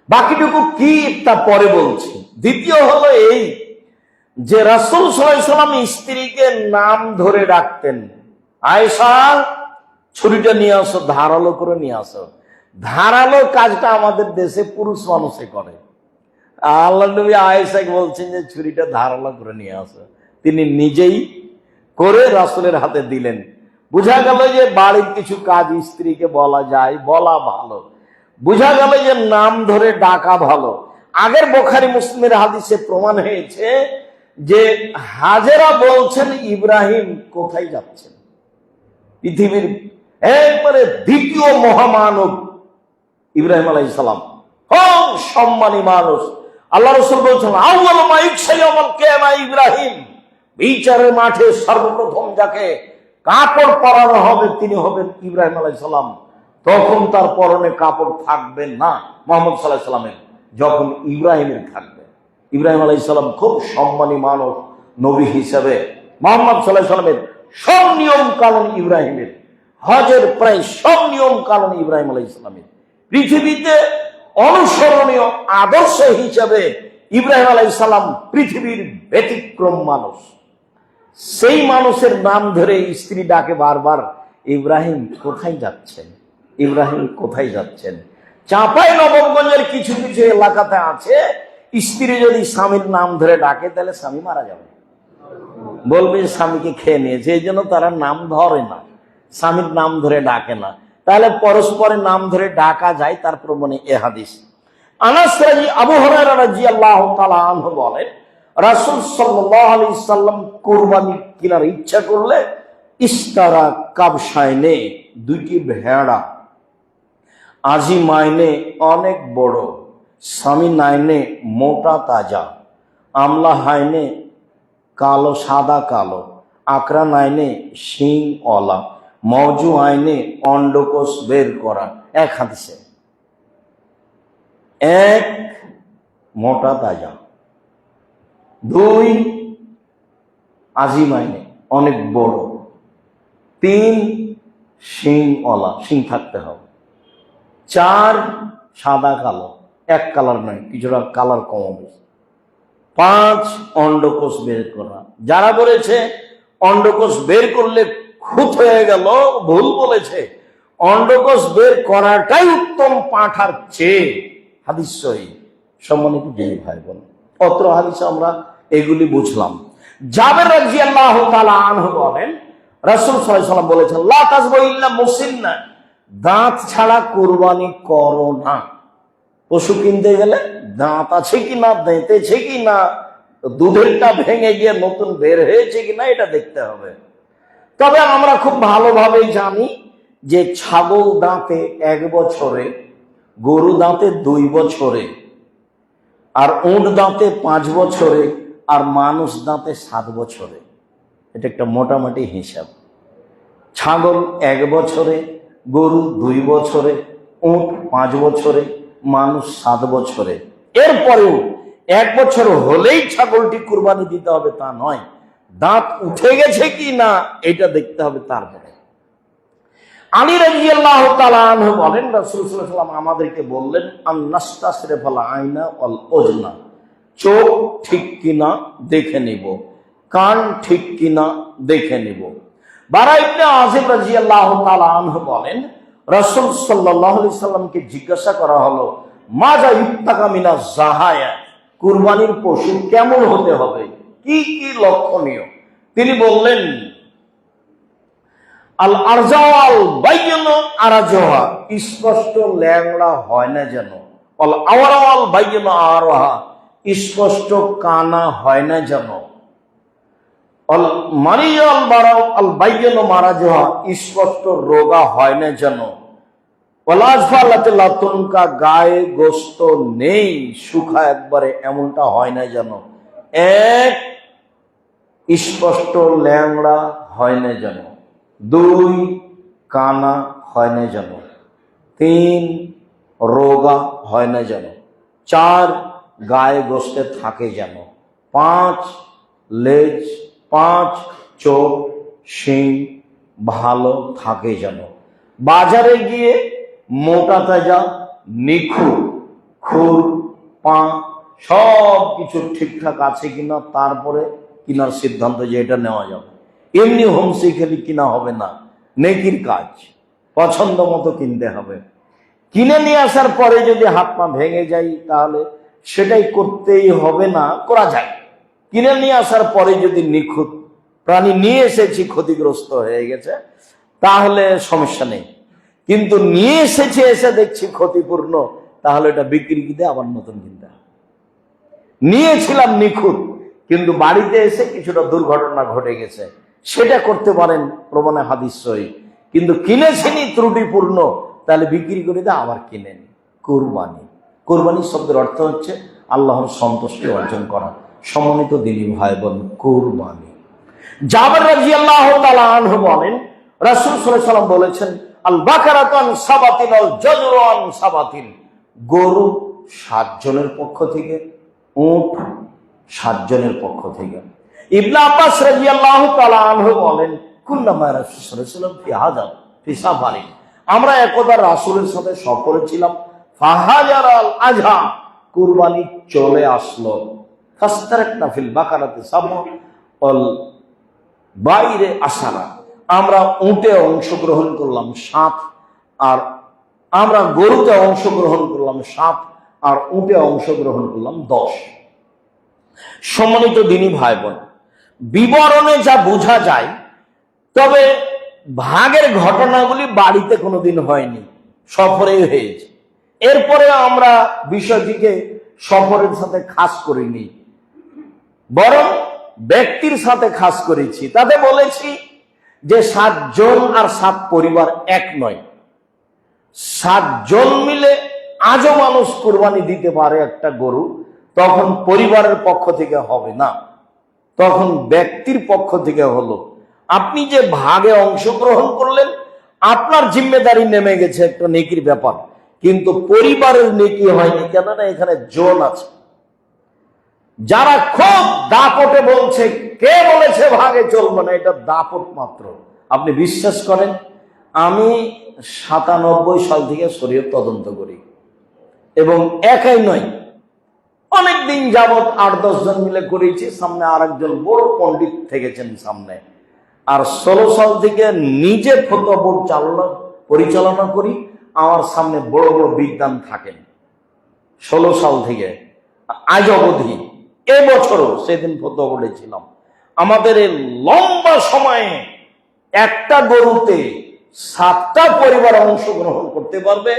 S1: বাকিটুকু কি তা পরে বলছি। দ্বিতীয় হলো এই যে রাসূল সাল্লাল্লাহু আলাইহি ওয়াসাল্লাম স্ত্রীকে নাম ধরে ডাকতেন, আয়েশা ছুরিটা নিয়ে আসো, ধারালো করে নিয়ে আসো। ধারালো কাজটা আমাদের দেশে পুরুষ মানুষে করে। আল্লাহ নবী আয়েশাকে বলছেন যে ছুরিটা ধারালো করে নিয়ে আসো, তিনি নিজেই করে রাসূলের হাতে দিলেন। বোঝা গেল যে বাড়ির কিছু কাজ স্ত্রীকে বলা যায়, বলা ভালো। বোঝা গেল যে নাম ধরে ডাকা ভালো। আগের বুখারী মুসলিমের হাদিসে প্রমাণ হয়েছে যে হাজেরা বলছেন ইব্রাহিম কোথায় যাচ্ছেন, পৃথিবীর একবারে দ্বিতীয় মহামানব ইব্রাহিম আলাইহিস সালাম, সম্মানী মানুষ। আল্লাহ রাসূল বলছেন আউয়ালু মা ইউকশা ইয়াউমাল কিয়ামা ইব্রাহিম, বিচারের মাঠে সর্বপ্রথম যাকে কাপড় পরানো হবে তিনি হবেন ইব্রাহিম আলাইহিস সালাম। তখন তার পরনে কাপড় থাকবে না মুহাম্মদ সাল্লাল্লাহু আলাইহি সাল্লামের, যখন ইব্রাহিমের থাকবে। ইব্রাহিম আলাইহিস সালাম খুব সম্মানী মানুষ, নবী হিসাবে মুহাম্মদ সাল্লাল্লাহু আলাইহি সাল্লামের সব নিয়ম কানুন ইব্রাহিমের, হজের প্রায় সব নিয়ম কানুন ইব্রাহিম আলাইহিস সালামের। পৃথিবীতে অনুসরণীয় আদর্শ হিসাবে ইব্রাহিম আলাইহিস সালাম পৃথিবীর ব্যতিক্রম মানুষ। সেই মানুষের নাম ধরে স্ত্রী ডাকে বারবার, ইব্রাহিম কোথায় যাচ্ছেন, ইব্রাহিম কোথায় যাচ্ছেন। চাঁপাই নবাবগঞ্জের কিছু কিছু এলাকাতে আছে, স্ত্রী যদি স্বামীর নাম ধরে ডাকে তাহলে স্বামী মারা যাবে, বলবে স্বামীকে খেয়ে নিয়েছে, এই জন্য তারা নাম ধরে না, স্বামীর নাম ধরে ডাকে না। তাহলে পরস্পরের নাম ধরে ডাকা যায়, তার প্রমাণে এ হাদিস। আনাস আবু হুরায়রা রাদিয়াল্লাহু তাআলা আনহু বলেন, রাসূল সাল্লাল্লাহু আলাইহি সাল্লাম কুরবানি কেনার ইচ্ছা করলে ইস্তারা কাবশাইনে, দুইটি ভেড়া, আজিমাইনে অনেক বড়, সামিনাইনে মোটা তাজা, আমলা হাইনে কালো সাদা কালো, আকরা নাইনে শিং অলা, মৌজু আইনে অন্ডকোষ বের করা। এক হাদিসে এক মোটা তাজা, দুই আজিম আইনে অনেক বড়, তিন শিং অলা, শিং থাকতে হবে, চার সাদা কালো, এক কালার নয়, কিছুটা কালার কম হবে, পাঁচ অন্ডকোষ বের করা। যারা বলেছে অন্ডকোষ বের করলে খুঁত হয়ে গেল, ভুল বলেছে। অন্ডকোষ বের করাটাই উত্তম পাঁঠার চেয়ে। হাদিস সহিহ। সম্মানিত দিনী ভাই বোন, অত্র হাদিসে আমরা এগুলি বুঝলাম। জাবের রাদিয়াল্লাহু তাআলা আনহু বলেন, রাসূল সাল্লাল্লাহু আলাইহি ওয়াসাল্লাম বলেছেন, লা তাযবু ইল্লা মুসিন্না, দাঁত ছাড়া কুরবানি করো না। পশু কিনতে গেলে দাঁত আছে কিনা, দাঁতেছে কিনা, দুধেরটা ভেঙে গিয়ে নতুন বের হয়েছে কিনা, এটা দেখতে হবে। তবে আমরা খুব ভালোভাবে জানি যে ছাগল দাঁতে 1 বছরে, গরু দাঁতে 2 বছরে, আর উট দাঁতে 5 বছরে, আর মানুষ দাঁতে 7 বছরে। এটা একটা মোটামুটি হিসাব। ছাগল 1 বছরে, গরু 2 বছরে, উট 5 বছরে, মানুষ 7 বছরে। এরপরেও 1 বছর হলেই ছাগলটি কুরবানি দিতে হবে তা নয়, দাঁত উঠে গেছে কি না এটা দেখতে হবে। তারপরে আলী রাদিয়াল্লাহু তাআলা আনহু বলেন, রাসূল সাল্লাল্লাহু আলাইহি ওয়াসাল্লাম আমাদেরকে বললেন, আন-নাস্তাসরিফাল আইনা ওয়াল উযনা, চোখ ঠিক কিনা দেখে নিব, কান ঠিক কিনা দেখে নিব। বারা ইবনে আযিব রাদিয়াল্লাহু তাআলা আনহু বলেন, রাসূল সাল্লাল্লাহু আলাইহি ওয়াসাল্লামকে জিজ্ঞাসা করা হলো, মাজা ইত্তাকা মিনাজ জাহায়া, কুরবানির পশু কেমন হতে হবে, কি কি লক্ষণীয়। তিনি বললেন, আল আরজাওয়াল বাইয়িনু আরাজহা, স্পষ্ট ল্যাংড়া হয় না যেন, আল আওরাওয়াল বাইয়িনু আরহা, স্পষ্ট কানা হয় না যেন, আল মারিয়াল বারাও আল বাইয়িনু মারাজহা, স্পষ্ট রোগা হয় না যেন, ওয়াল আজফালাতি লাতুনকা, গায়ে গোশত নেই, শুকা একবারে এমনটা হয় না যেন। এক, স্পষ্ট ল্যাংড়া হয় না যেন, 2 কানা হয় না যেন, 3 রোগা হয় না যেন, 4 গায়ে গোশতে থাকে যেন, 5 লেজ, 5 চোখ, শিং ভালো থাকে যেন। বাজারে গিয়ে মোটা তাজা, নিখুঁত, খুর, পা সব কিছু ঠিকঠাক আছে কিনা, তারপরে কিনার সিদ্ধান্ত যে এটা নেওয়া যাবে। এমনি হোমসি খেলি কিনা হবে না, নেকির কাজ, পছন্দ মতো কিনতে হবে। কিনে নিয়ে আসার পরে যদি হাত পা ভেঙে যায় তাহলে সেটাই করতেই হবে না, করা যায়। কিনে নিয়ে আসার পরে যদি নিখুঁত প্রাণী নিয়ে এসেছি, ক্ষতিগ্রস্ত হয়ে গেছে, তাহলে সমস্যা নেই। কিন্তু নিয়ে এসেছি, এসে দেখছি ক্ষতিপূর্ণ, তাহলে এটা বিক্রি কিনতে আবার নতুন কিনতে হবে। নিয়েছিলাম নিখুঁত, কিন্তু বাড়িতে এসে কিছুটা দুর্ঘটনা ঘটে গেছে, সেটা করতে পারেন, প্রমাণে হাদিস সহিহ। কিন্তু কিনেছেনই ত্রুটিপূর্ণ, তাহলে বিক্রি করে দিয়ে আবার কিনেন। কুরবানি, কুরবানি শব্দের অর্থ হচ্ছে আল্লাহর সন্তুষ্টি অর্জন করা। সম্মানিত দিনী ভাই বোন, কুরবানি। জাবের রাদিয়াল্লাহু তাআলা আনহু বলেন, রাসূল সাল্লাল্লাহু আলাইহি ওয়াসাল্লাম বলেছেন, আল বাকারাতু আন সাবাতিন আল জাজরু আন সাবাতিন, গরু 7 জনের পক্ষ থেকে, উট 7 জনের পক্ষ থেকে। ইবনে আব্বাস রাদিয়াল্লাহু তাআলা আনহু বলেন, কুল্লামা রাসূল সাল্লাল্লাহু আলাইহি ওয়াসাল্লাম ফি হাদা ফি সাফারি, আমরা একদা রাসূলের সাথে সফরে ছিলাম, ফাহাজারাল আজহা, কুরবানি চলে আসলো। ফাস্তারাকনা ফিল বাকারাতি সাবল বাইরে আসারা, আমরা উটে অংশগ্রহণ করলাম 7, আর আমরা গরুতে অংশগ্রহণ করলাম 7, আর উটে অংশগ্রহণ করলাম 10। সম্মানিত দিনী ভাই বোন, বিবরণে যা বোঝা যায়, তবে ভাগের ঘটনাগুলি বাড়িতে কোনোদিন হয়নি, সফরে হয়েছে। এরপরে আমরা বিষয়টিকে সফরের সাথে খাস করিনি, বরং ব্যক্তির সাথে খাস করেছি। তাতে বলেছি যে 7 জন আর 7 পরিবার এক নয়। 7 জন মিলে আজও মানুষ কুরবানি দিতে পারে একটা গরু, তখন পরিবারের পক্ষ থেকে হবে না, তখন ব্যক্তির পক্ষ থেকে হলো। আপনি যে ভাগে অংশগ্রহণ করলেন, আপনার জিম্মেদারি নেমে গেছে, একটা নেকির ব্যাপার, কিন্তু পরিবারের নেকি হয়নি। কেননা এখানে জন আছে। যারা খুব দাপটে বলছে, কে বলেছে ভাগে চলবে না, এটা দাপট মাত্র। আপনি বিশ্বাস করেন, আমি 97 সাল থেকে শরীয়ত তদন্ত করি, এবং একাই নয়, অনেকদিন যাবৎ 8-10 জন মিলে করেছি। সামনে আরেকজন বড় পণ্ডিত থেকেছেন সামনে। আর 16 সাল থেকে নিজে ফতোয়া বোর্ড পরিচালনা করি। আমার সামনে বড় বড় বিদ্বান থাকেন। 16 সাল থেকে আজ অবধি, এবছরও সেদিন ফতোয়া বোর্ডে ছিলাম। আমাদের এই লম্বা সময়ে একটা গরুতে 7টা পরিবার অংশগ্রহণ করতে পারবে,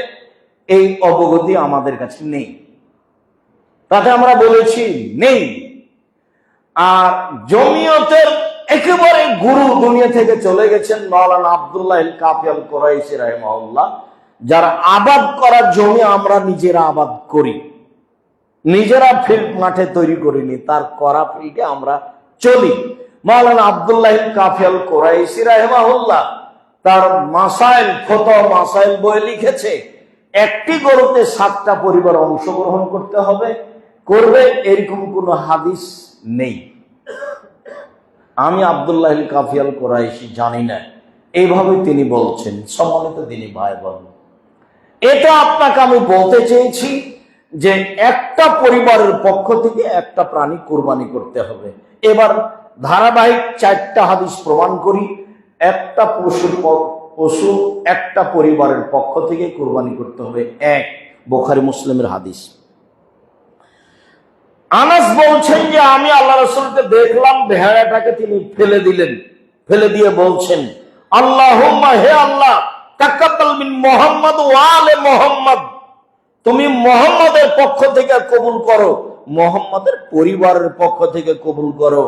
S1: এই অবগতি আমাদের কাছে নেই। তাতে আমরা বলেছি নেই। আর জমিয়তের একেবারে গুরু দুনিয়া থেকে চলে গেছেন মাওলানা আব্দুল্লাহ আল কাফি আল কুরাইশি রাহিমাহুল্লাহ, যারা আবাদ করা জমি আমরা নিজেরা আবাদ করি, নিজেরা ফিল্ড মাঠে তৈরি করিনি, তার করা ফিল্ডে আমরা চলি। মাওলানা আব্দুল্লাহ আল কাফি আল কুরাইশি রাহিমাহুল্লাহ তার মাসাইল, ফতোয়া মাসাইল বই লিখেছে, একটি গরুতে 7টা পরিবার অংশগ্রহণ করতে হবে, করবে, এরকম কোনো হাদিস নেই। আমি আব্দুল্লাহ আল কাফি আল কুরাইশি জানি না, এইভাবে তিনি বলছেন। সম্মানিত দিনী ভাই বোন, এটা আপনাকে আমি বলতে চেয়েছি যে একটা পরিবারের পক্ষ থেকে একটা প্রাণী কোরবানি করতে হবে। এবার ধারাবাহিক 4টা হাদিস প্রমাণ করি। একটা পশু একটা পরিবারের পক্ষ থেকে কোরবানি করতে হবে। 1 বুখারী মুসলিমের হাদিস। আনাস বলছেন যে আমি আল্লাহ রাসূলকে দেখলাম, ভেড়াটাকে তিনি ফেলে দিলেন, ফেলে দিয়ে বলছেন, আল্লাহুম্মা, হে আল্লাহ, তাকাব্বাল মিন মুহাম্মদ ওয়া আলে মুহাম্মদ, তুমি মুহাম্মদের পক্ষ থেকে কবুল করো, মুহাম্মদের পরিবারের পক্ষ থেকে কবুল করো।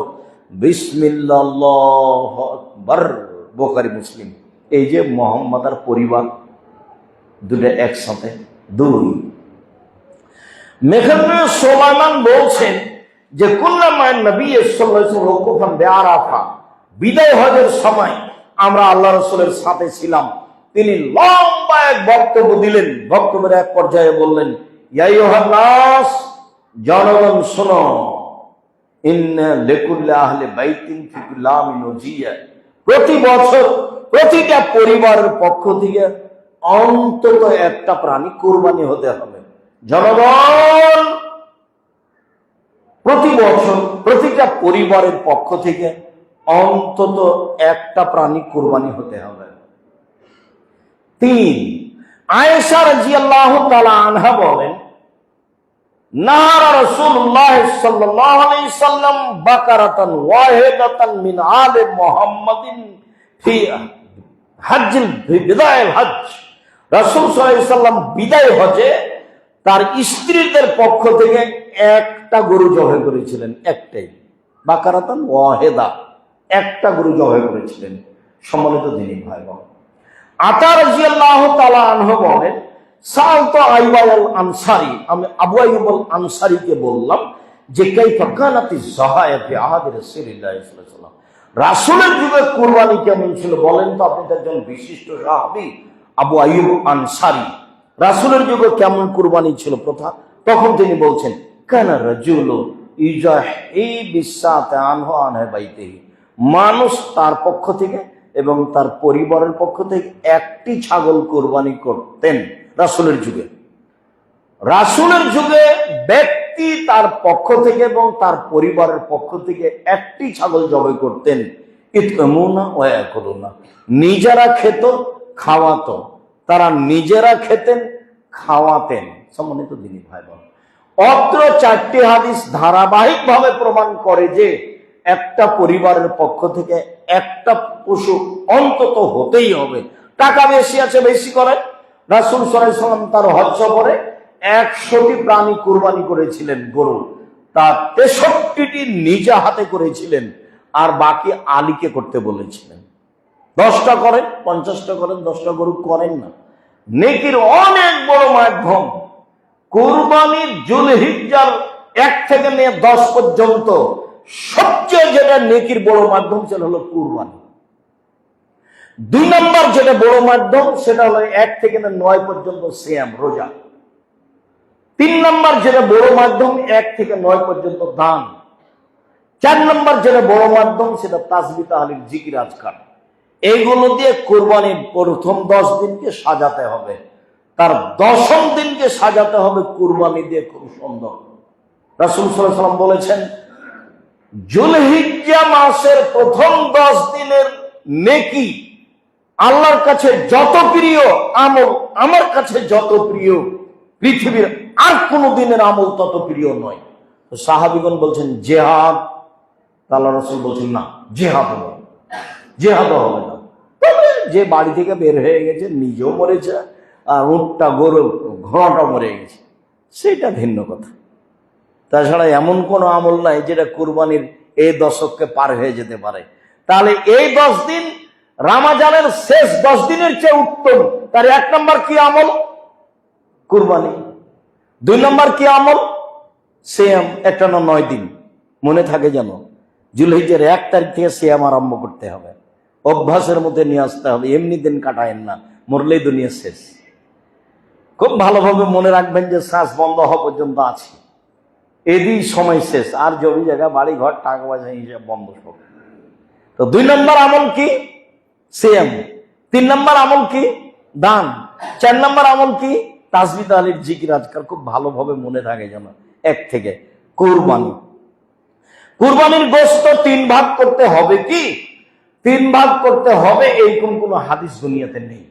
S1: বিসমিল্লাহ, আল্লাহু আকবার। বুখারী মুসলিম। এই যে মুহাম্মদ আর পরিবার দুটো একসাথে, 2। মেখনে সুলাইমান বলছেন যে কুল্লামায় নবী সাল্লাল্লাহু আলাইহি ওয়াসাল্লাম বিআরাফা, বিদায় হজের সময় আমরা আল্লাহ রাসূলের সাথে ছিলাম। তিনি লম্বা এক বক্তব্য দিলেন। বক্তব্যের এক পর্যায়ে বললেন, ইয়া আইয়ুহান নাস, জনগণ শোনো, ইন্না লিকুল্লি আহলি বাইতিন ফি কুল্লি আমিন ওজিয়া, প্রতি বছর প্রতিটা পরিবারের পক্ষ থেকে অন্তত একটা প্রাণী কুরবানি হতে হবে। জনগণ, প্রতি বছর প্রতিটা পরিবারের পক্ষ থেকে অন্তত একটা প্রাণী কুরবানি হতে হবে। 3, আয়েশা রাদিয়াল্লাহু তাআলা আনহা বলেন, নাহারা রাসূলুল্লাহ সাল্লাল্লাহু আলাইহি সাল্লাম বাকারাতান ওয়াহিদাতান মিন আলি মুহাম্মাদিন ফি হজ্জিল বিদায়ুল হজ্জ, রাসূল সাল্লাল্লাহু আলাইহি সাল্লাম বিদায় হজে তার স্ত্রীদের পক্ষ থেকে একটা গরু জবাই করেছিলেন, একটাই, বাকারাতান ওয়াহিদা, একটা গরু জবাই করেছিলেন। সম্মানিত দিনী ভাই বোন, আতা রাদিয়াল্লাহু তাআলা আনহু বলেন, সালতু আইয়ুব আল আনসারী, আমি আবু আইয়ুব আল আনসারীকে বললাম যে কাইফা কানাতি যাহায়া ফি আহাদি রাসূলিল্লাহ সাল্লাল্লাহু আলাইহি ওয়াসাল্লাম, রাসূলের যুগে কুরবানি কেমন ছিল বলেন তো। আপনি একজন বিশিষ্ট সাহাবী আবু আইয়ুব আনসারী, রাসূলের যুগে কেমন কুরবানি ছিল প্রথা? তখন তিনি বলছেন, কানা রাজুলু ইজাহি বিসাতা আনহু আন বাইতিহি, মানুষ তার পক্ষ থেকে এবং তার পরিবারের পক্ষ থেকে একটি ছাগল কোরবানি করতেন রাসূলের যুগে। রাসূলের যুগে ব্যক্তি তার পক্ষ থেকে এবং তার পরিবারের পক্ষ থেকে একটি ছাগল জবাই করতেন, ইতমুনা ওয়া ইয়াকুলুনা, নিজেরা খেত, খাওয়াতো। তারা নিজেরা খেতেন, খাওয়াতেন। সম্মানিত দিনী ভাই বোন, অত্র চারটি হাদিস ধারাবাহিকভাবে প্রমাণ করে যে একটা পরিবারের পক্ষ থেকে একটা পশু অন্তত হতেই হবে। টাকা বেশি আছে, বেশি করেন। রাসূল সাল্লাল্লাহু আলাইহি ওয়াসাল্লাম তার হজ সফরে 100টি প্রাণী কুরবানি করেছিলেন, গরু। তার 63টি নিজে হাতে করেছিলেন, আর বাকি আলীকে করতে বলেছিলেন। 10টা করেন, 50টা করেন, 10টা গরু করেন না। নেকির অনেক বড় মাধ্যম কুরবানির যুলহিজ্জার 1 থেকে নিয়ে 10 পর্যন্ত সবচেয়ে যেটা নেকির বড় মাধ্যম সেটা হলো কুরবানি। 2 নম্বর যেটা বড় মাধ্যম সেটা হলো 1 থেকে 9 পর্যন্ত সিয়াম, রোজা। 3 নম্বর যেটা বড় মাধ্যম 1 থেকে 9 পর্যন্ত দান। 4 নম্বর যেটা বড় মাধ্যম সেটা তাসবিহ, তাহলিল, জিকির, আজকার। এইগুলো দিয়ে কুরবানির প্রথম 10 দিনকে সাজাতে হবে, তার 10ম দিনকে সাজাতে হবে কুরবানি দিয়ে খুব সুন্দর। রাসূল সাল্লাল্লাহু আলাইহি ওয়াসাল্লাম বলেছেন, যুলহিজ্জা মাসের প্রথম 10 দিনের নেকি আল্লাহর কাছে যত প্রিয় আমল, আমার কাছে যত প্রিয়, পৃথিবীর আর কোন দিনের আমল তত প্রিয় নয়। তো সাহাবীগণ বলছেন জিহাদ। আল্লাহ রাসূল বলছেন না, জিহাদ নয়, জিহাদ হবে না। তবে যে বাড়ি থেকে বের হয়ে গেছে, নিজেও মরেছে, আর উটটা, গরু, ঘোড়াটা মরে গেছে, সেটা ভিন্ন কথা। তাছাড়া এমন কোনো আমল নাই যেটা কুরবানির এই দশককে পার হয়ে যেতে পারে। তাহলে এই 10 দিন রমজানের শেষ 10 দিনের চেয়ে উত্তম। তার 1 নম্বর কি আমল? কুরবানি। 2 নম্বর কি আমল? সিয়াম। একটা না 9 দিন, মনে থাকে যেন। যুলহিজ্জার 1 তারিখ থেকে সিয়াম আরম্ভ করতে হবে, অভ্যাসের মধ্যে নিয়ে আসতে হবে। এমনি দিন কাটায়েন না, মরলেই দুনিয়া শেষ। খুব ভালোভাবে মনে রাখবেন যে শ্বাস বন্ধ হওয়া পর্যন্ত আছে, এদিই সময় শেষ। আর জমি জায়গা, বাড়ি ঘর, টাকা পয়সা হিসাব বন্ধ সব। তো 2 নম্বর আমল কি? সিয়াম। 3 নম্বর আমল কি? দান। 4 নম্বর আমল কি? তাসবিহ, তাহলিল, জিকির, আজকার। খুব ভালোভাবে মনে থাকে যেন। 1 থেকে কুরবানি। কুরবানির গোশত 3 ভাগ করতে হবে। কি 3 ভাগ করতে হবে? এইরকম কোন হাদিস দুনিয়াতে নেই।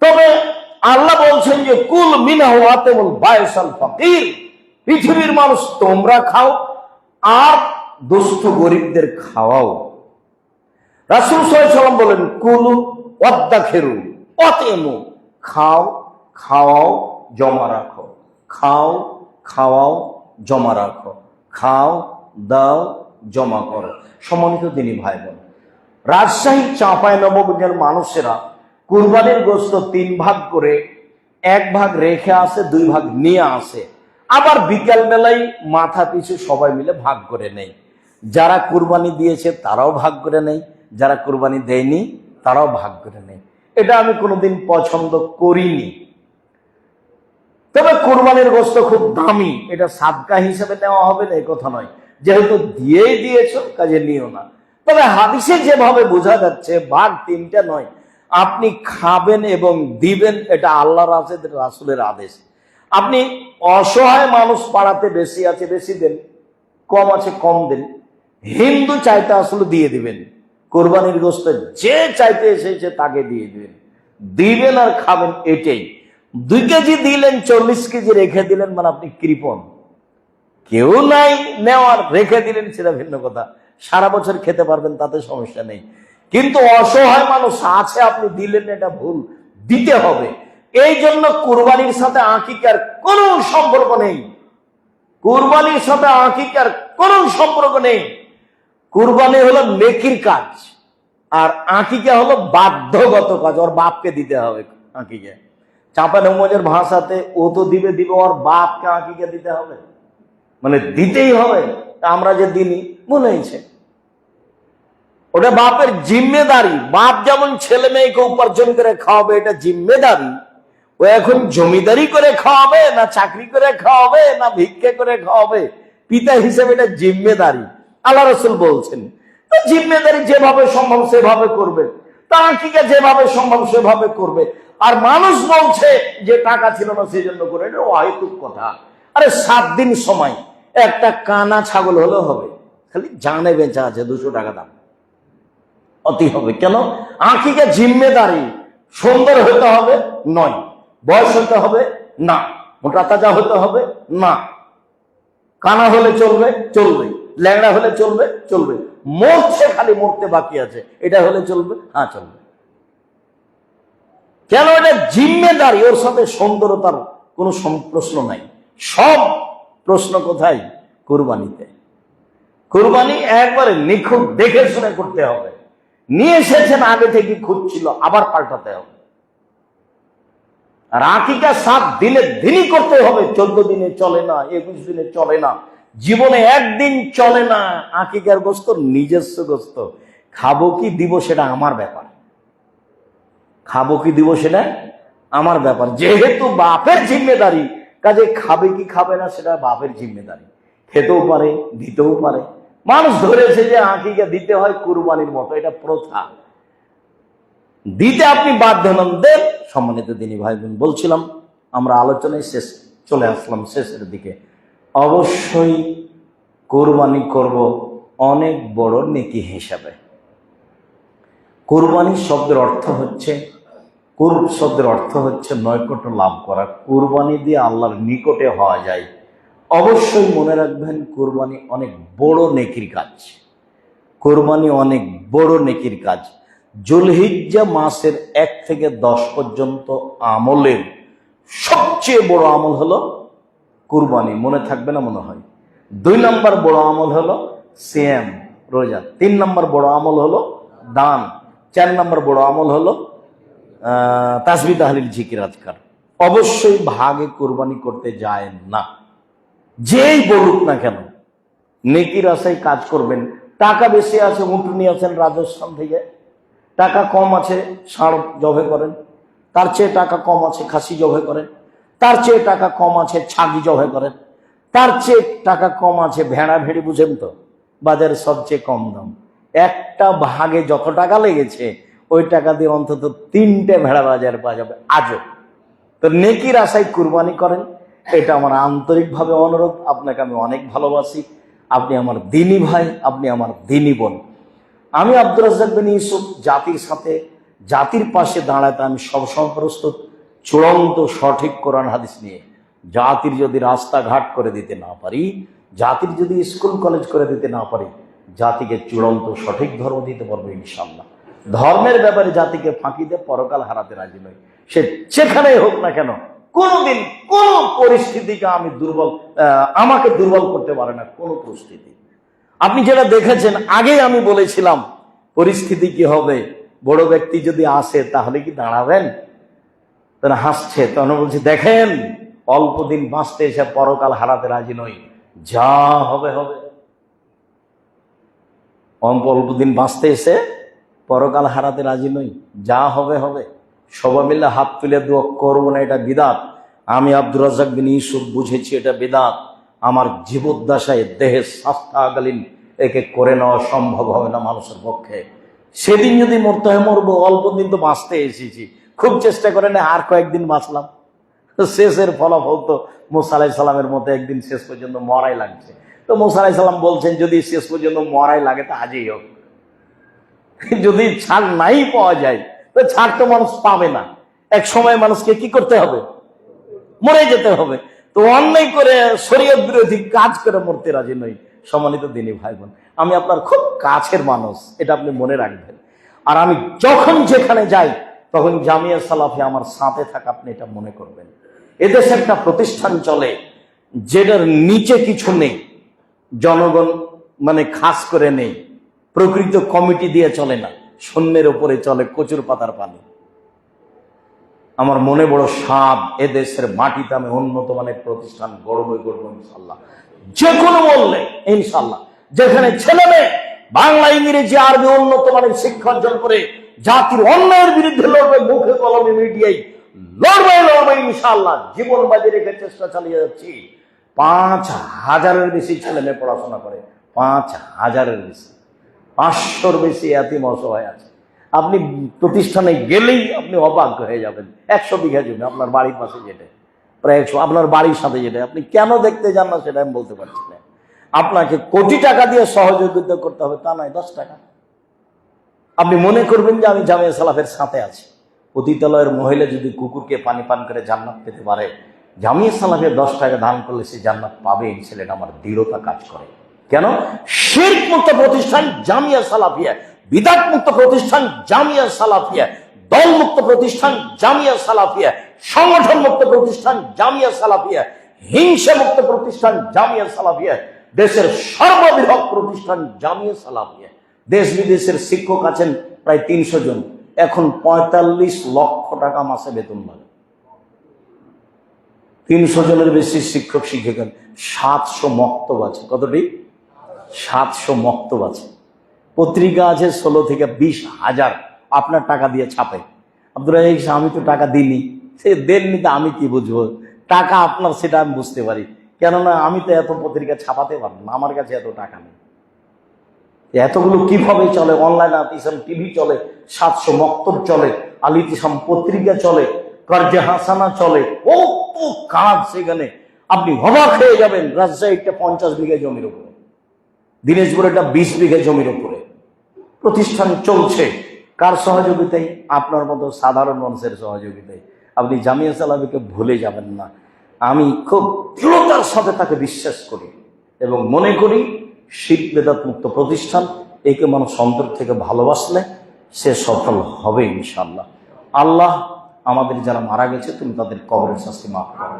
S1: তবে আল্লাহ বলছেন যে কুল মিনহু আতামুল বায়সাল ফাকির, পৃথিবীর মানুষ তোমরা খাও আর দুস্থ গরিবদের খাওয়াও। রাসূল সাল্লাল্লাহু আলাইহি ওয়াসাল্লাম বলেন কুলু ওয়াদাখিরু ওয়াতিমু, খাও, খাওয়াও, জমা রাখো। খাও, খাওয়াও, জমা রাখো। খাও, দাও, জমা করো। সম্মানিত দিনী ভাই বোন, রাজশাহী চাঁপাইনবাবগঞ্জের মানুষেরা কুরবানির গোশত 3 ভাগ করে 1 ভাগ রেখে আসে, 2 ভাগ নিয়ে আসে। আবার বিকেল বেলায় মাথা পিছু সবাই মিলে ভাগ করে নেয়। যারা কুরবানি দিয়েছে তারাও ভাগ করে নেয়, যারা কুরবানি দেয়নি তারাও ভাগ করে নেয়। এটা আমি কোনোদিন পছন্দ করিনি। তবে কুরবানির গোশত খুব দামি, এটা সাদকা হিসেবে নেওয়া হবে না এই কথা নয়। যেহেতু দিয়েই দিয়েছ, কাজে নিও না। তবে হাদিসে যেভাবে বোঝা যাচ্ছে ভাগ 3টা নয়, আপনি খাবেন এবং দিবেন, এটা আল্লাহর রাসূলের আদেশ। আপনি অসহায় মানুষ পাড়াতে বেশি আছে বেশি দেন, কম আছে কম দেন। হিন্দু চাইতে আসলে দিয়ে দিবেন। কোরবানির গোশত যে চাইতে এসেছে তাকে দিয়ে দিবেন, দিবেন আর খাবেন, এটাই। 2 কেজি দিলেন, 40 কেজি রেখে দিলেন, মানে আপনি কৃপণ। কেউ নাই নেওয়ার, রেখে দিলেন, সেটা ভিন্ন কথা। সারা বছর খেতে পারবেন, তাতে সমস্যা নেই। কিন্তু অসহায় মানুষ আছে, আপনি দিলেন, এটা ভুল। দিতে হবে। এই জন্য কুরবানির সাথে আকিকার কোনো সম্পর্ক নেই। কুরবানির সাথে আকিকার কোনো সম্পর্ক নেই। কুরবানি হলো নেকির কাজ, আর আকিকা হলো বাধ্যগত কাজ। ওর বাপকে দিতে হবে আকিকা। চাঁপাইনবাবগঞ্জের ভাষাতে ও তো দিবে, ওর বাপকে আকিকা দিতে হবে, মানে দিতেই হবে। আমরা যে দিনই মনে হয়েছে, ওটা বাপের জিম্মেদারি। বাপ যেমন ছেলে মেয়েকে উপার্জন করে খাওয়াবে, এটা জিম্মেদারি। ও এখন জমিদারি করে খাওয়াবে, না চাকরি করে খাওয়াবে, না ভিক্ষে করে খাওয়াবে, পিতা হিসেবে এটা জিম্মেদারি। আল্লাহ রাসূল বলছেন, তো জিম্মেদারি যেভাবে সম্ভব সেভাবে করবে, তা আকিকা যেভাবে সম্ভব সেভাবে করবে। আর মানুষ বলছে যে টাকা ছিল না সেই জন্য করে, এটা অহেতুক কথা। আরে 7 দিন সময়, একটা কানা ছাগল হলেও হবে, খালি জানে বেচা আছে 200 টাকা দাম, অতি হবে কেন? আঁকিকে জিম্মেদারি সুন্দর হতে হবে নয়, বয়স হতে হবে না, মোটা তাজা হতে হবে না, কানা হলে চলবে চলবে, ল্যাংড়া হলে চলবে চলবে, মরছে খালি মরতে বাকি আছে, এটা হলে চলবে, হ্যাঁ চলবে। কেন? এটা জিম্মেদারি, ওর সাথে সুন্দরতার কোনো প্রশ্ন নাই। সব প্রশ্ন কোথায়? কুরবানিতে। কুরবানি একবারে নিখুঁত দেখে শুনে করতে হবে। নিয়ে এসেছেন আগে থেকে খুঁজছিল, আবার পাল্টাতে হবে। আর আকিকা 7 দিনের দিনই করতে হবে, 14 দিনে চলে না, 21 দিনে চলে না, জীবনে একদিন চলে না। আকিকার গোস্ত নিজস্ব গোস্ত, খাবো কি দিব সেটা আমার ব্যাপার, খাবো কি দিব সেটা আমার ব্যাপার। যেহেতু বাপের জিম্মেদারি, কাজে খাবে কি খাবে না সেটা বাপের জিম্মেদারি, খেতেও পারে দিতেও পারে। মানুষ ধরেছে যে আকিকা দিতে হয় কুরবানির মতো, এটা প্রথা, দিতে আপনি বাধ্য নন, দেন। সম্মানিত দিনী ভাই বোন, বলছিলাম আমরা আলোচনায় চলে আসলাম শেষের দিকে। অবশ্যই কুরবানি করব অনেক বড় নেকি হিসাবে। কুরবানি শব্দের অর্থ হচ্ছে, কুরব শব্দের অর্থ হচ্ছে নৈকট্য লাভ করা। কুরবানি দিয়ে আল্লাহর নিকটে হওয়া যায়। অবশ্যই মনে রাখবেন, কুরবানি অনেক বড় নেকির কাজ, কুরবানি অনেক বড় নেকির কাজ। জুলহিজ্জা মাসের 1 থেকে 10 পর্যন্ত আমলের সবচেয়ে বড় আমল হলো কুরবানি। মনে থাকবে না মনে হয়। 2 নম্বর বড় আমল হলো সিয়াম, রোজা। 3 নম্বর বড় আমল হলো দান। 4 নম্বর বড় আমল হলো তাসবিহ তাহলিল জিকির আজকার। অবশ্যই ভাগে কুরবানি করতে যায় না, যেই বলুক না কেন। নেকির আশায় কাজ করবেন। টাকা বেশি আছে, উট নিয়ে আছেন রাজস্থান থেকে, টাকা কম আছে ষাঁড় জবে করেন, তার চেয়ে টাকা কম আছে খাসি জবে করেন, তার চেয়ে টাকা কম আছে ছাগি জবে করেন, তার চেয়ে টাকা কম আছে ভেড়া ভেড়ি, বুঝেন তো, বাজারে সবচেয়ে কম দাম। একটা ভাগে যত টাকা লেগেছে ওই টাকা দিয়ে অন্তত 3টে ভেড়া বাজারে পাওয়া যাবে আজও। তো নেকির আশায় কুরবানি করেন, এটা আমার আন্তরিকভাবে অনুরোধ। আপনাকে আমি অনেক ভালোবাসি, আপনি আমার দিনী ভাই, আপনি আমার দিনী বোন। আমি আব্দুর রাজ্জাক বিন ইউসুফ জাতির সাথে, জাতির পাশে দাঁড়াতে আমি সবসময় প্রস্তুত, চূড়ান্ত সঠিক কোরআন হাদিস নিয়ে। জাতির যদি রাস্তাঘাট করে দিতে না পারি, জাতির যদি স্কুল কলেজ করে দিতে না পারি, জাতিকে চূড়ান্ত সঠিক ধর্ম দিতে পারবো ইনশাআল্লাহ। ধর্মের ব্যাপারে জাতিকে ফাঁকি দিয়ে পরকাল হারাতে রাজি নই, সে যেখানেই হোক না কেন। কোনোদিন কোন পরিস্থিতিকে আমি আমাকে দুর্বল করতে পারে না কোন পরিস্থিতি। আপনি যেটা দেখেছেন, আগেই আমি বলেছিলাম পরিস্থিতি কি হবে, বড় ব্যক্তি যদি আসে তাহলে কি দাঁড়াবেন? তারা হাসছে, তখন বলছে দেখেন অল্প দিন বাঁচতে এসে পরকাল হারাতে রাজি নই, যা হবে হবে। অল্প দিন বাঁচতে এসে পরকাল হারাতে রাজি নই, যা হবে হবে। সবাই মিলে হাত তুলে দোয়া করবো না, এটা বিদাত। আমি আব্দুর রাজ্জাক বিন ইউসুফ বুঝেছি এটা বিদাত। আমার জীবদ্দশায় দেহের স্বাস্থ্যকালীন একে করে নেওয়া সম্ভব হবে না মানুষের পক্ষে। সেদিন যদি মরতে হয় মরবো, অল্প দিন তো বাঁচতে এসেছি, খুব চেষ্টা করে না আর কয়েকদিন বাঁচলাম। শেষের ফলাফল তো মুসা আলাইহিস সালামের মতো একদিন শেষ পর্যন্ত মরাই লাগছে। তো মুসা আলাইহিস সালাম বলছেন যদি শেষ পর্যন্ত মরাই লাগে তা আজই হোক। যদি ছাড় নাই পাওয়া যায় তো ছাড় তো মানুষ পাবে না, এক সময় মানুষকে কি করতে হবে? মরে যেতে হবে। তো অন্যায় করে শরীয়ত বিরোধী কাজ করে মরতে রাজি নই। সম্মানিত দিনী ভাই বোন, আমি আপনার খুব কাছের মানুষ, এটা আপনি মনে রাখবেন। আর আমি যখন যেখানে যাই তখন জামিয়া সালাফি আমার সাথে থাকা, আপনি এটা মনে করবেন। এদেশে একটা প্রতিষ্ঠান চলে যেটার নিচে কিছু নেই, জনগণ মানে খাস করে নেই, প্রকৃত কমিটি দিয়ে চলে না, শূন্যের উপরে চলে কচুর পাতার পানি। আমার মনে বড় সাধ, এদেশের মাটিতে আমি উন্নত মানের প্রতিষ্ঠান গড়বই গড়ব ইনশাল্লাহ, যে কোনো মূল্যে ইনশাল্লাহ। যেখানে ছেলে মেয়ে বাংলা ইংরেজি আরবি উন্নত মানের শিক্ষা অর্জন করে জাতির অন্যায়ের বিরুদ্ধে লড়বে, মুখে কলমে মিডিয়ায় লড়বে ইনশাল্লাহ। জীবন বাজি রেখে চেষ্টা চালিয়ে যাচ্ছি। 5,000-এর বেশি ছেলে মেয়ে পড়াশোনা করে, 5,000-এর বেশি, 500-র বেশি এতিম অসহায় আছে। আপনি প্রতিষ্ঠানে গেলেই আপনি অবাক হয়ে যাবেন। 100 বিঘা জমি আপনার বাড়ির পাশে, যেটা প্রায় 100, আপনার বাড়ির সাথে যেটা, আপনি কেন দেখতে যান না সেটা আমি বলতে পারছি না। আপনাকে কোটি টাকা দিয়ে সহযোগিতা করতে হবে তা নয়, 10 টাকা। আপনি মনে করবেন যে আমি জামিয়া সালাফের সাথে আছি। পতিতালয়ের মহিলা যদি কুকুরকে পানি পান করে জান্নাত পেতে পারে, জামিয়া সালাফে 10 টাকা দান করলে সে জান্নাত পাবে, এই ছেলেটা আমার দৃঢ়তা কাজ করে। কেন? শিরক মুক্ত প্রতিষ্ঠান জামিয়া সালাফিয়া, বিদআত মুক্ত প্রতিষ্ঠান জামিয়া সালাফিয়া, দল মুক্ত প্রতিষ্ঠান জামিয়া সালাফিয়া, সংগঠন মুক্ত প্রতিষ্ঠান জামিয়া সালাফিয়া, হিংসা মুক্ত প্রতিষ্ঠান জামিয়া সালাফিয়া, দেশের সর্ববৃহৎ প্রতিষ্ঠান জামিয়া সালাফিয়া। দেশ বিদেশের শিক্ষক আছেন প্রায় 300 জন, এখন 45 লক্ষ টাকা মাসে বেতন লাগে। 300 জনের বেশি শিক্ষক শিক্ষিকা, 700 মক্তব আছে। কতটি? 700 মক্তব আছে। পত্রিকা আছে 16 থেকে 20 হাজার আপনার টাকা দিয়ে ছাপে। আব্দুর রাজ্জাক, আমি তো টাকা দিইনি। সে দেননি তো আমি কি বুঝবো? টাকা আপনার, সেটা আমি বুঝতে পারি, কেননা আমি তো এত পত্রিকা ছাপাতে পারবো না, আমার কাছে এত টাকা নেই। এতগুলো কিভাবে চলে? অনলাইন আতিসাম টিভি চলে, 700 মক্তব চলে, আল ইতিসাম পত্রিকা চলে, কার্জে হাসানা চলে, কত কাজ সেখানে। আপনি অবাক হয়ে যাবেন। রাজশাহীটা 50 বিঘা জমির উপরে, দিনাজপুর এটা 20 বিঘা জমির উপরে প্রতিষ্ঠান চলছে। কার সহযোগিতায়? আপনার মতো সাধারণ মানুষের সহযোগিতায়। আপনি জামিয়া সালাফিকে ভুলে যাবেন না। আমি খুব দৃঢ়তার সাথে তাকে বিশ্বাস করি এবং মনে করি শিরক বিদআত মুক্ত প্রতিষ্ঠান। একে মানুষ অন্তর থেকে ভালোবাসলে সে সফল হবে ইনশাআল্লাহ। আল্লাহ আমাদের যারা মারা গেছে তুমি তাদের কবরের শাস্তি মাফ করো।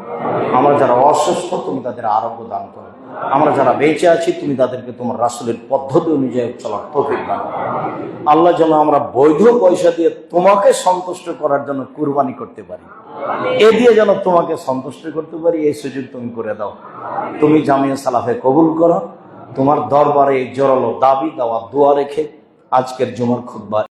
S1: আমরা যারা অসুস্থ তুমি তাদের আরোগ্য দান করো। আমরা যারা বেঁচে আছি তুমি তাদেরকে তোমার রাসূলের পদ্ধতি অনুযায়ী চলার তৌফিক দান করো। আল্লাহ যেন আমরা বৈধ পয়সা দিয়ে তোমাকে সন্তুষ্ট করার জন্য কুরবানি করতে পারি, এ দিয়ে যেন তোমাকে সন্তুষ্ট করতে পারি, এই সুযোগ তুমি করে দাও। তুমি জামিয়া সালাফে কবুল করো। তোমার দরবারে জোরালো দাবি দেওয়া দোয়া রেখে আজকের জুমার খুতবা